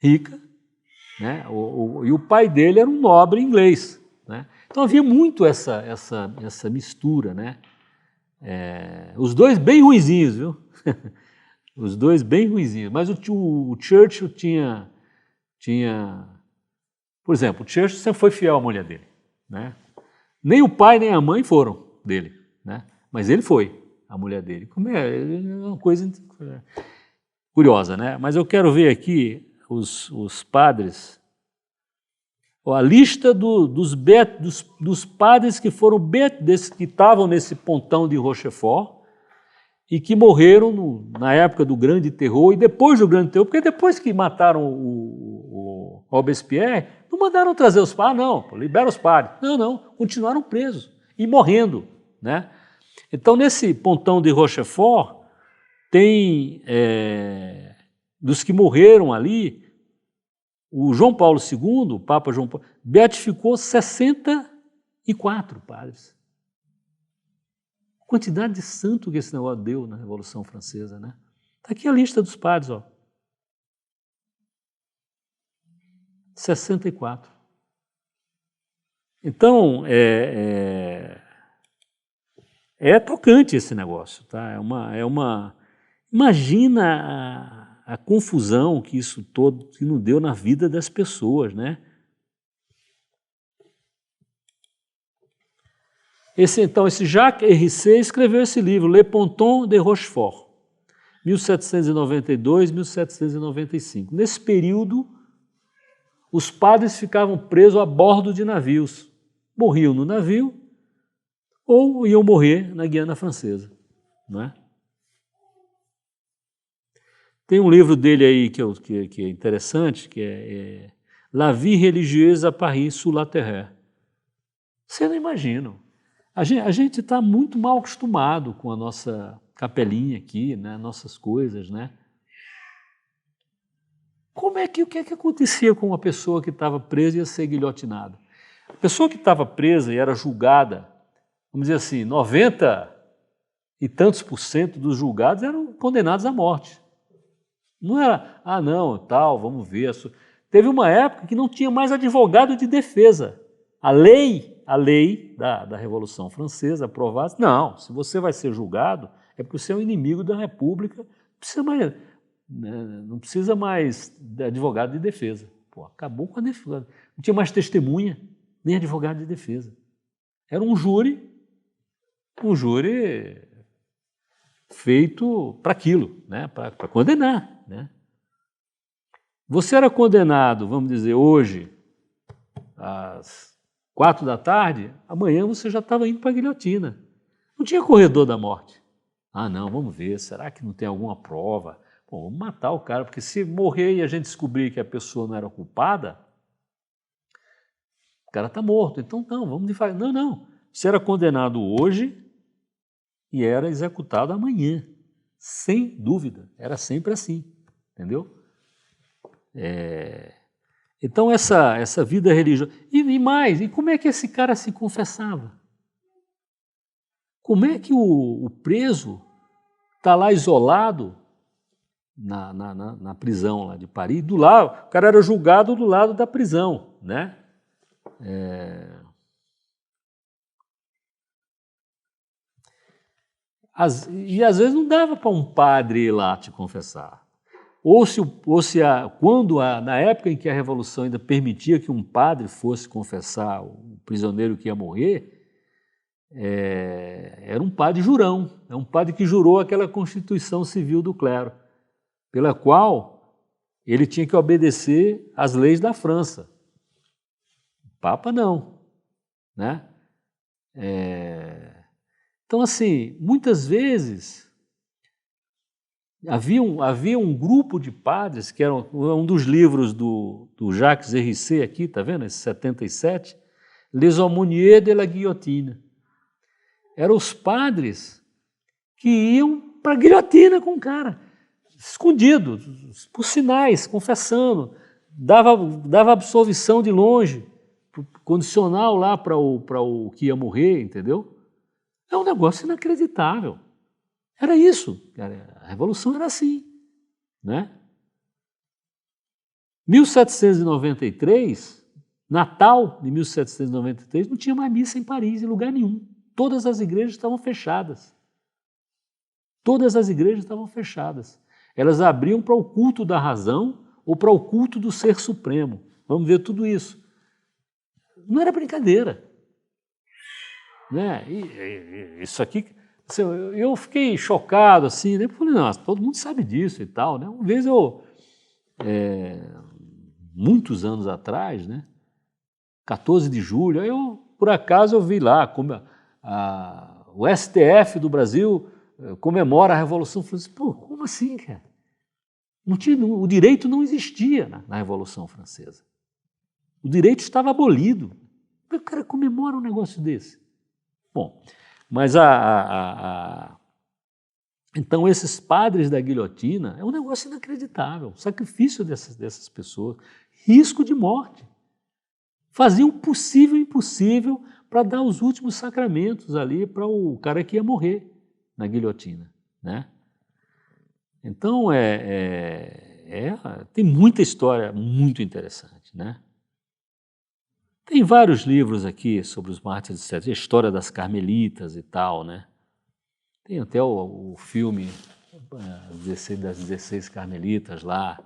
rica, né? E o pai dele era um nobre inglês, né? Então havia muito essa mistura, né? Os dois bem ruinzinhos, viu? Os dois bem ruinzinhos. Mas o Churchill tinha, por exemplo, o Churchill sempre foi fiel à mulher dele, né? Nem o pai nem a mãe foram dele, né? Mas ele foi a mulher dele. Como é uma coisa curiosa, né? Mas eu quero ver aqui os padres, a lista dos padres que foram que estavam nesse pontão de Rochefort e que morreram na época do Grande Terror e depois do Grande Terror, porque depois que mataram o Robespierre, não mandaram trazer os padres, não, libera os padres. Não, continuaram presos e morrendo, né? Então, nesse pontão de Rochefort, tem, dos que morreram ali, o João Paulo II, o Papa João Paulo, beatificou 64 padres. A quantidade de santo que esse negócio deu na Revolução Francesa, né? Está aqui a lista dos padres, ó. 64. Então, é tocante esse negócio, tá? Imagina a confusão que isso todo que não deu na vida das pessoas, né? Esse Jacques Hérissé escreveu esse livro, Le Ponton de Rochefort, 1792-1795. Nesse período, os padres ficavam presos a bordo de navios. Morriam no navio ou iam morrer na Guiana Francesa, não é? Tem um livro dele aí que é interessante, que é La vie religieuse à Paris sous la terre. Você não imagina. A gente está muito mal acostumado com a nossa capelinha aqui, né? Nossas coisas, né? O que acontecia com uma pessoa que estava presa e ia ser guilhotinada? A pessoa que estava presa e era julgada, vamos dizer assim, 90 e tantos % dos julgados eram condenados à morte. Não era, não, tal, vamos ver. Teve uma época que não tinha mais advogado de defesa. A lei da Revolução Francesa aprovada, não, se você vai ser julgado, é porque você é um inimigo da República, não precisa mais de advogado de defesa. Pô, acabou com a defesa. Não tinha mais testemunha, nem advogado de defesa. Era um júri feito para aquilo, né? Para condenar, né? Você era condenado, vamos dizer, hoje, às 4 da tarde, amanhã você já estava indo para a guilhotina. Não tinha corredor da morte. Não, vamos ver, será que não tem alguma prova? Bom, vamos matar o cara, porque se morrer e a gente descobrir que a pessoa não era culpada, o cara está morto. Então, não, vamos devagar. Não. Você era condenado hoje e era executado amanhã, sem dúvida. Era sempre assim, entendeu? Então, essa vida religiosa... E como é que esse cara se confessava? Como é que o preso está lá isolado na prisão lá de Paris? O cara era julgado do lado da prisão, né? E às vezes não dava para um padre ir lá te confessar. Na época em que a Revolução ainda permitia que um padre fosse confessar o prisioneiro que ia morrer, era um padre jurão, é um padre que jurou aquela Constituição Civil do Clero, pela qual ele tinha que obedecer às leis da França. O Papa não, né? Então, assim, muitas vezes havia um grupo de padres, que era um dos livros do Jacques Hérissé aqui, está vendo? Esse 77, Les Aumôniers de la Guillotine. Eram os padres que iam para a guilhotina com o cara, escondido, por sinais, confessando, dava absolvição de longe, condicional lá para o que ia morrer, entendeu? É um negócio inacreditável. Era isso, a Revolução era assim, né? 1793, Natal de 1793, não tinha mais missa em Paris, em lugar nenhum. Todas as igrejas estavam fechadas. Todas as igrejas estavam fechadas. Elas abriam para o culto da razão ou para o culto do Ser Supremo. Vamos ver tudo isso. Não era brincadeira, né? Isso aqui... Eu fiquei chocado, assim, né? Falei, nossa, todo mundo sabe disso e tal, né? Uma vez muitos anos atrás, né? 14 de julho, por acaso, eu vi lá, como o STF do Brasil comemora a Revolução Francesa. Pô, como assim, cara? O direito não existia na Revolução Francesa. O direito estava abolido. Como é que o cara comemora um negócio desse? Bom... Mas então esses padres da guilhotina é um negócio inacreditável, sacrifício dessas pessoas, risco de morte. Faziam o possível e o impossível para dar os últimos sacramentos ali para o cara que ia morrer na guilhotina, né? Então tem muita história muito interessante, né? Tem vários livros aqui sobre os mártires, etc. A história das carmelitas e tal, né? Tem até o filme das 16 carmelitas lá,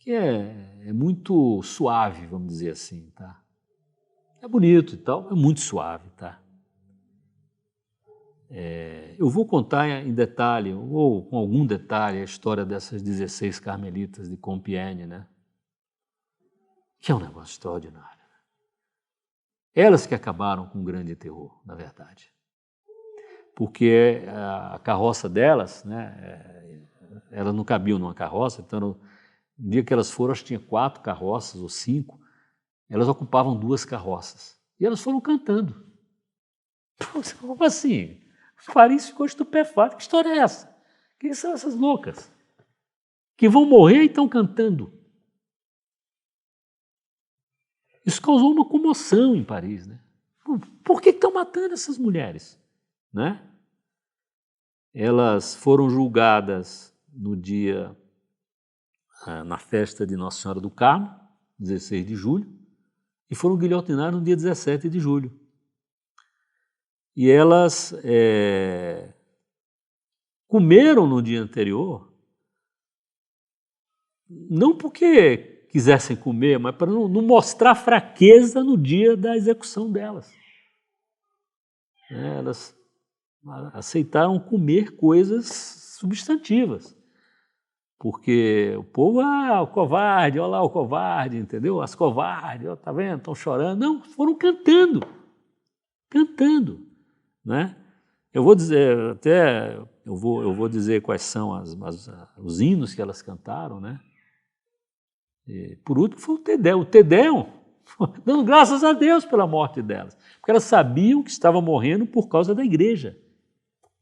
que é muito suave, vamos dizer assim, tá? É bonito e tal, é muito suave, tá? Eu vou contar em detalhe, ou com algum detalhe, a história dessas 16 carmelitas de Compiègne, né? Que é um negócio extraordinário. Elas que acabaram com o grande terror, na verdade. Porque a carroça delas, né, elas não cabiam numa carroça, então no dia que elas foram, acho que tinha 4 carroças ou 5, elas ocupavam 2 carroças. E elas foram cantando. Como assim? Paris ficou estupefato. Que história é essa? Quem são essas loucas? Que vão morrer e estão cantando. Isso causou uma comoção em Paris, né? Por que estão matando essas mulheres? Né? Elas foram julgadas no dia, na festa de Nossa Senhora do Carmo, 16 de julho, e foram guilhotinadas no dia 17 de julho. E elas comeram no dia anterior, não porque quisessem comer, mas para não mostrar fraqueza no dia da execução delas. Elas aceitaram comer coisas substantivas, porque o povo, o covarde, olha lá o covarde, entendeu? As covardes, tá vendo? Estão chorando. Não, foram cantando, né? Eu vou dizer, eu vou dizer quais são os hinos que elas cantaram, né? E, por último, foi o Te Deum, dando graças a Deus pela morte delas, porque elas sabiam que estavam morrendo por causa da igreja,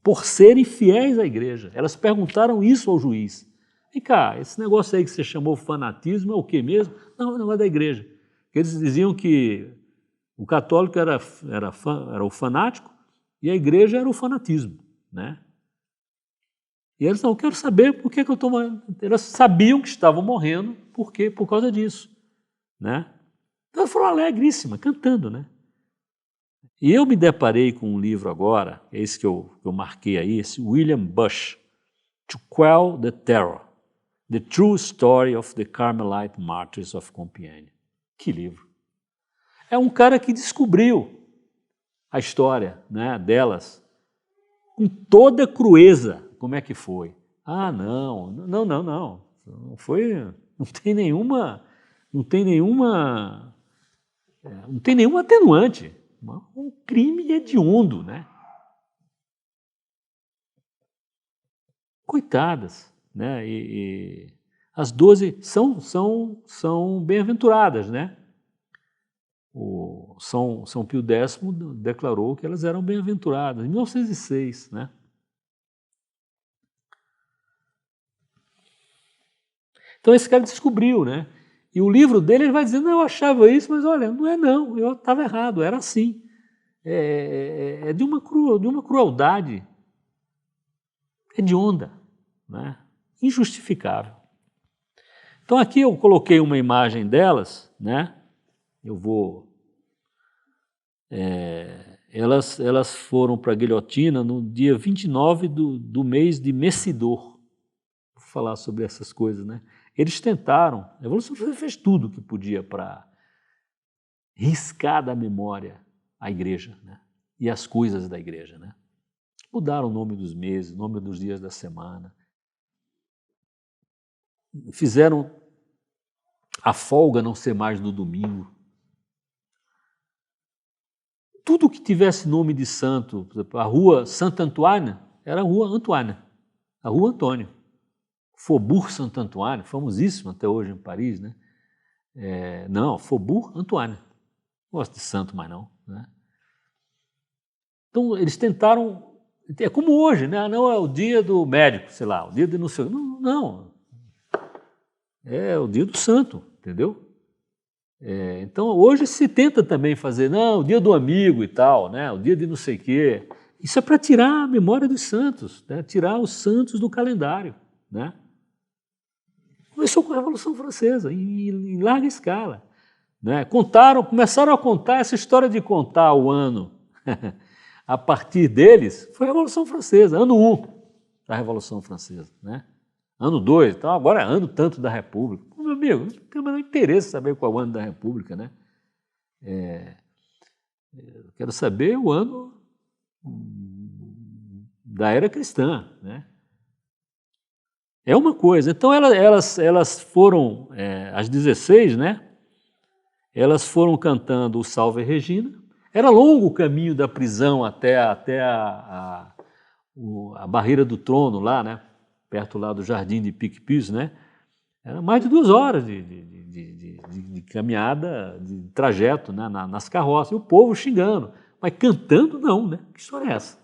por serem fiéis à igreja. Elas perguntaram isso ao juiz. Vem cá, esse negócio aí que você chamou fanatismo é o que mesmo? Não, é o negócio da igreja. Eles diziam que o católico era o fanático e a igreja era o fanatismo, né? E eles não, quero saber por que eu estou morrendo. Elas sabiam que estavam morrendo, por quê? Por causa disso, né? Então elas foram alegríssimas, cantando, né? E eu me deparei com um livro agora, esse que eu marquei aí, esse William Bush, To Quell the Terror, The True Story of the Carmelite Martyrs of Compiègne. Que livro! É um cara que descobriu a história, né, delas com toda crueza. Como é que foi? Ah, não foi, não tem nenhuma atenuante. Um crime hediondo, né? Coitadas, né? E as 12 são bem-aventuradas, né? O São Pio X declarou que elas eram bem-aventuradas, em 1906, né? Então esse cara descobriu, né? E o livro dele ele vai dizendo, não, eu achava isso, mas olha, não é não, eu estava errado, era assim. É de uma crueldade hedionda, né? Injustificável. Então aqui eu coloquei uma imagem delas, né? Eu vou... elas foram para a guilhotina no dia 29 do mês de Messidor. Vou falar sobre essas coisas, né? Eles tentaram, a Revolução Francesa fez tudo o que podia para riscar da memória a igreja, né? E as coisas da igreja, né? Mudaram o nome dos meses, o nome dos dias da semana. Fizeram a folga não ser mais no domingo. Tudo que tivesse nome de santo, por exemplo, a rua Santa Antoine era a rua Antoine, a rua Antônio. Faubourg Saint-Antoine, famosíssimo até hoje em Paris, né? Não, Faubourg Antoine. Não gosto de santo mais não, né? Então eles tentaram, é como hoje, né? Não é o dia do médico, sei lá, o dia de não sei, não. É o dia do santo, entendeu? Então hoje se tenta também fazer, não, o dia do amigo e tal, né? O dia de não sei o quê. Isso é para tirar a memória dos santos, né? Tirar os santos do calendário, né? Começou com a Revolução Francesa, em larga escala, né? Começaram a contar essa história de contar o ano a partir deles, foi a Revolução Francesa, ano 1 da Revolução Francesa, né? Ano 2, então agora é ano tanto da República. Pô, meu amigo, não tem o menor interesse em saber qual é o ano da República, né? Eu quero saber o ano da era cristã, né? É uma coisa. Então elas foram, às 16, né? Elas foram cantando o Salve Regina. Era longo o caminho da prisão até a barreira do trono lá, né? Perto lá do Jardim de Picpus, né? Era mais de 2 horas de caminhada, de trajeto, né? Nas carroças. E o povo xingando. Mas cantando não, né? Que história é essa?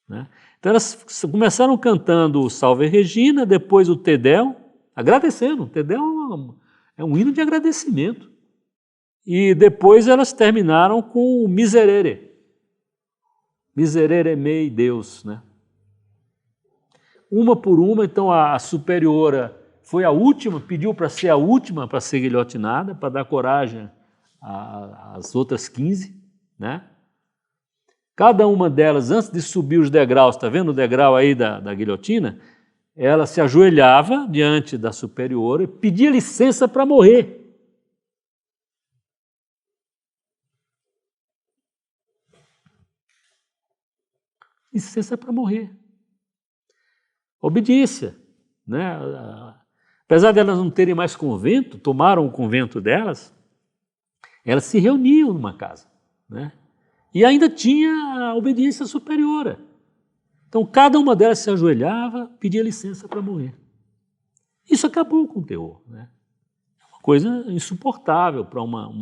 Né? Então elas começaram cantando o Salve Regina, depois o Te Deum, agradecendo. O Te Deum é um hino de agradecimento. E depois elas terminaram com o Miserere. Miserere mei Deus, né? Uma por uma, então a superiora foi a última, pediu para ser a última para ser guilhotinada, para dar coragem às outras 15, né? Cada uma delas, antes de subir os degraus, está vendo o degrau aí da guilhotina? Ela se ajoelhava diante da superiora e pedia licença para morrer. Licença para morrer. Obediência, né? Apesar de elas não terem mais convento, tomaram o convento delas, elas se reuniam numa casa, né? E ainda tinha a obediência superiora. Então cada uma delas se ajoelhava, pedia licença para morrer. Isso acabou com o terror, né? É uma coisa insuportável para um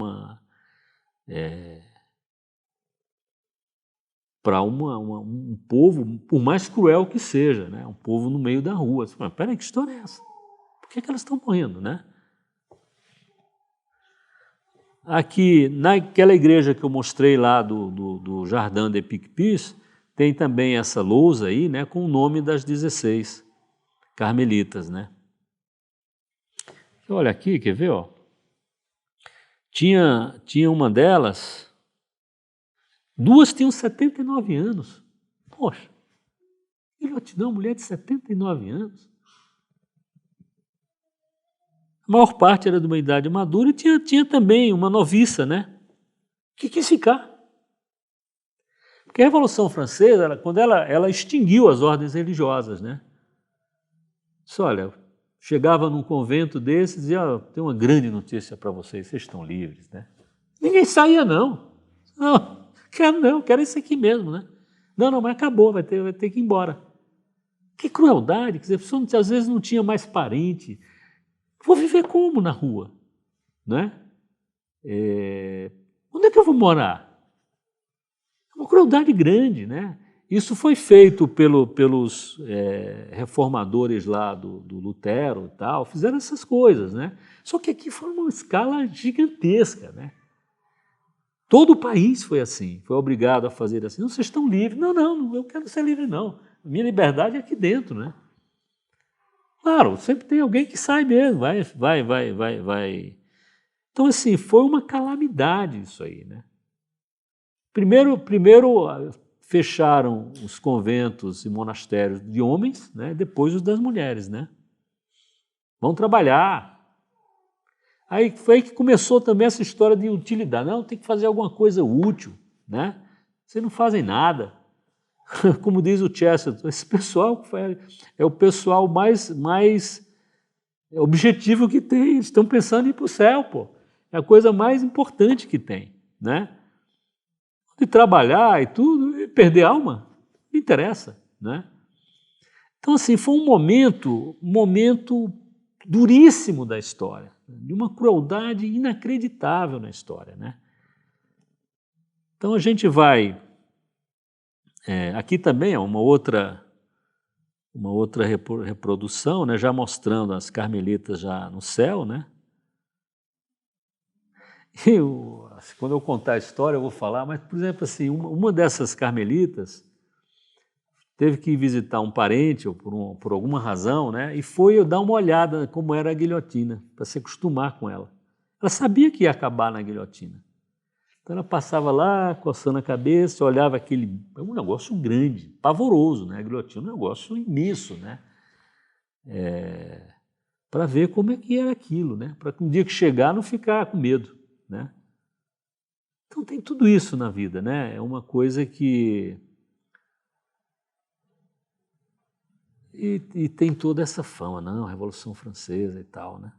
povo, por mais cruel que seja, né? Um povo no meio da rua. Você fala, peraí, que história é essa? Por que elas estão morrendo, né? Aqui, naquela igreja que eu mostrei lá do Jardim de Picpus, tem também essa lousa aí, né, com o nome das 16 carmelitas, né? Olha aqui, quer ver, ó? Tinha uma delas, 2 tinham 79 anos. Poxa, guilhotinou uma mulher de 79 anos. A maior parte era de uma idade madura e tinha também uma noviça, né? Que quis ficar. Porque a Revolução Francesa, quando ela extinguiu as ordens religiosas, né? Só, olha, chegava num convento desses e dizia, oh, tem uma grande notícia para vocês estão livres, né? Ninguém saía, não. Não, quero isso aqui mesmo, né? Não, mas acabou, vai ter que ir embora. Que crueldade, quer dizer, a pessoa às vezes não tinha mais parente. Vou viver como na rua, né? Onde é que eu vou morar? É uma crueldade grande, né? Isso foi feito pelos reformadores lá do Lutero e tal, fizeram essas coisas, né? Só que aqui foi uma escala gigantesca, né? Todo o país foi assim, foi obrigado a fazer assim. Não, vocês estão livres. Não, eu quero ser livre, não. Minha liberdade é aqui dentro, né? Claro, sempre tem alguém que sai mesmo, vai. Então, assim, foi uma calamidade isso aí, né? Primeiro fecharam os conventos e monastérios de homens, né? Depois os das mulheres, né? Vão trabalhar. Aí foi aí que começou também essa história de utilidade. Não, tem que fazer alguma coisa útil, né? Vocês não fazem nada. Como diz o Chesterton, esse pessoal é o pessoal mais objetivo que tem. Eles estão pensando em ir para o céu, pô. É a coisa mais importante que tem, né? De trabalhar e tudo, e perder alma, não interessa, né? Então, assim, foi um momento duríssimo da história, de uma crueldade inacreditável na história, né? Então a gente vai aqui também é uma outra reprodução, né, já mostrando as carmelitas já no céu, né? E quando eu contar a história eu vou falar, mas por exemplo assim, uma dessas carmelitas teve que visitar um parente ou por alguma razão, né? E foi dar uma olhada como era a guilhotina para se acostumar com ela. Ela sabia que ia acabar na guilhotina. Então ela passava lá, coçando a cabeça, olhava um negócio grande, pavoroso, né? A guilhotina é um negócio imenso, né? Para ver como é que era aquilo, né? Para que um dia que chegar não ficar com medo, né? Então tem tudo isso na vida, né? É uma coisa que... E tem toda essa fama, não, a Revolução Francesa e tal, né?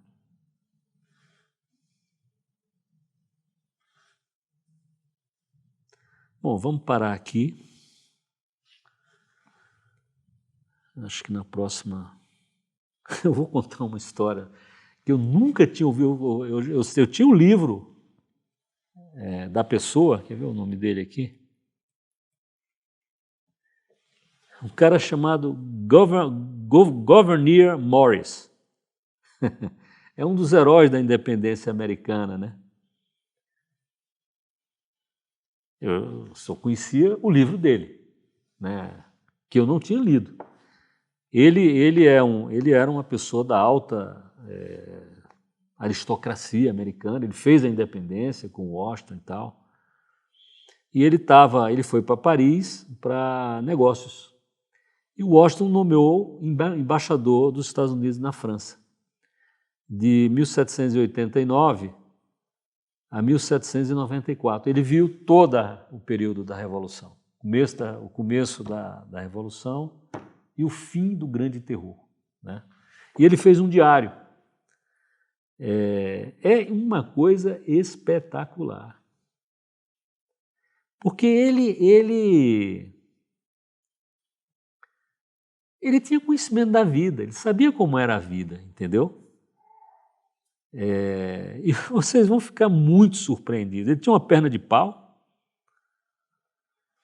Bom, vamos parar aqui. Acho que na próxima eu vou contar uma história que eu nunca tinha ouvido. Eu tinha um livro da pessoa, quer ver o nome dele aqui? Um cara chamado Gouverneur Morris. É um dos heróis da independência americana, né? Eu só conhecia o livro dele, né? Que eu não tinha lido. Ele era uma pessoa da alta aristocracia americana, ele fez a independência com Washington e tal, e ele foi para Paris para negócios. E Washington nomeou embaixador dos Estados Unidos na França, de 1789 a 1794. Ele viu todo o período da Revolução, o começo da Revolução e o fim do Grande Terror, né? E ele fez um diário. É uma coisa espetacular, porque ele tinha conhecimento da vida, ele sabia como era a vida, entendeu? E vocês vão ficar muito surpreendidos. Ele tinha uma perna de pau,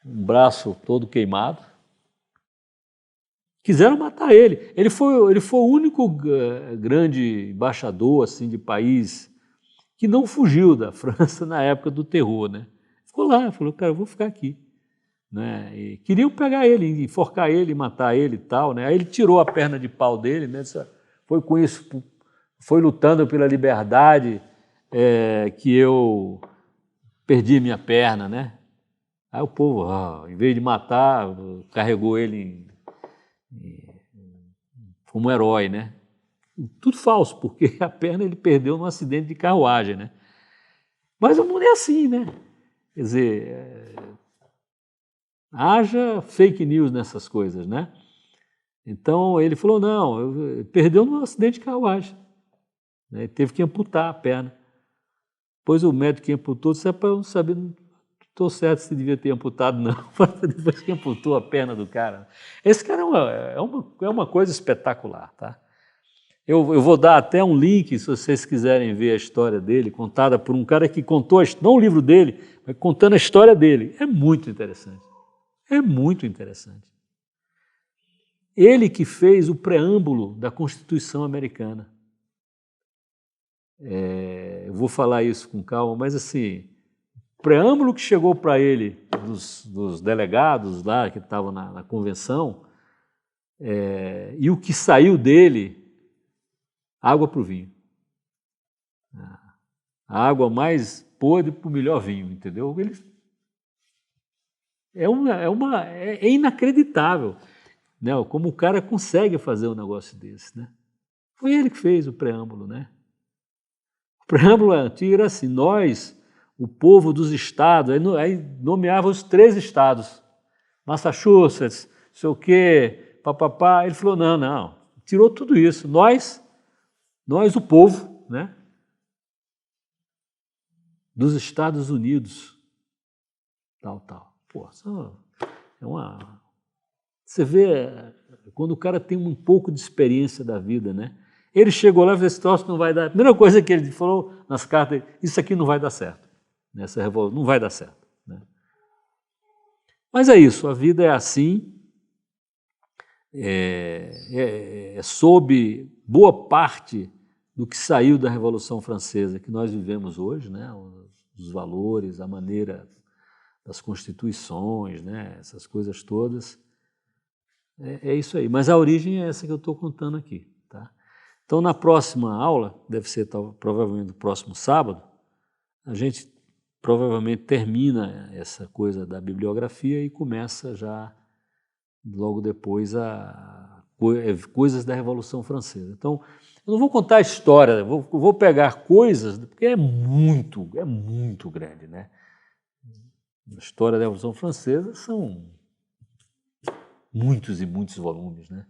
um braço todo queimado. Quiseram matar ele. Ele foi o único grande embaixador assim, de país que não fugiu da França na época do terror, né? Ficou lá, falou, cara, eu vou ficar aqui. Né? E queriam pegar ele, enforcar ele, matar ele e tal, né? Aí ele tirou a perna de pau dele, né? Foi com isso, foi lutando pela liberdade que eu perdi minha perna, né? Aí o povo, em vez de matar, carregou ele como um herói, né? Tudo falso, porque a perna ele perdeu num acidente de carruagem, né? Mas o mundo é assim, né? Quer dizer, haja fake news nessas coisas, né? Então ele falou, não, perdeu num acidente de carruagem, né? Teve que amputar a perna. Depois o médico que amputou disse, eu não sabia, não estou certo se devia ter amputado, não. Depois que amputou a perna do cara. Esse cara é uma coisa espetacular, tá? Eu vou dar até um link, se vocês quiserem ver a história dele, contada por um cara que contou, não o livro dele, mas contando a história dele. É muito interessante. É muito interessante. Ele que fez o preâmbulo da Constituição Americana. Eu vou falar isso com calma, mas assim, o preâmbulo que chegou para ele dos delegados lá que estavam na convenção, e o que saiu dele, água para o vinho. A água mais podre para o melhor vinho, entendeu? É inacreditável, né? Como o cara consegue fazer um negócio desse, né? Foi ele que fez o preâmbulo, né? O preâmbulo antigo era assim, nós, o povo dos estados, aí nomeava os 3 estados, Massachusetts, não sei o quê, papapá. Ele falou, não, tirou tudo isso, nós o povo, né, dos Estados Unidos, tal. Pô, você vê, quando o cara tem um pouco de experiência da vida, né? Ele chegou lá e falou, esse troço não vai dar. A primeira coisa que ele falou nas cartas, isso aqui não vai dar certo. Essa revolução não vai dar certo, né? Mas é isso, a vida é assim, sob boa parte do que saiu da Revolução Francesa, que nós vivemos hoje, né? Os valores, a maneira das constituições, né? Essas coisas todas, é isso aí. Mas a origem é essa que eu estou contando aqui, tá? Então, na próxima aula, deve ser provavelmente no próximo sábado, a gente provavelmente termina essa coisa da bibliografia e começa já logo depois coisas da Revolução Francesa. Então, eu não vou contar a história, vou pegar coisas, porque é muito grande, né? A história da Revolução Francesa são muitos e muitos volumes, né?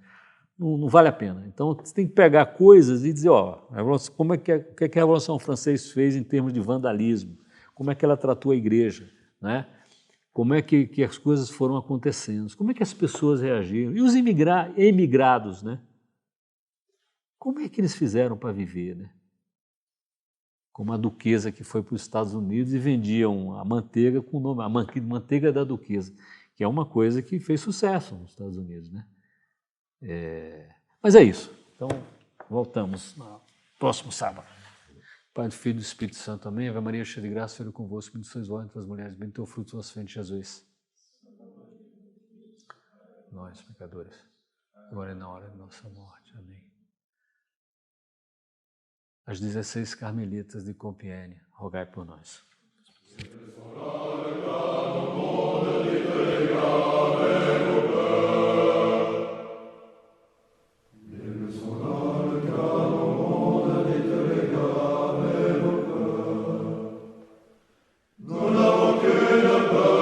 Não vale a pena. Então, você tem que pegar coisas e dizer, como o que a Revolução Francesa fez em termos de vandalismo, como é que ela tratou a igreja, né? Como é que as coisas foram acontecendo, como é que as pessoas reagiram, e os emigrados, né? Como é que eles fizeram para viver, né? Como a duquesa que foi para os Estados Unidos e vendiam a manteiga com o nome, a manteiga da duquesa, que é uma coisa que fez sucesso nos Estados Unidos, né? Mas é isso. Então, voltamos no próximo sábado. Pai do Filho e do Espírito Santo, amém. Ave Maria, cheia de graça, Senhor é convosco, bendita sois vós entre as mulheres, bendito é o fruto do vosso ventre, Jesus. Nós, pecadores, agora e na hora de nossa morte. Amém. As 16 Carmelitas de Compiègne, rogai por nós. Nous n'avons que le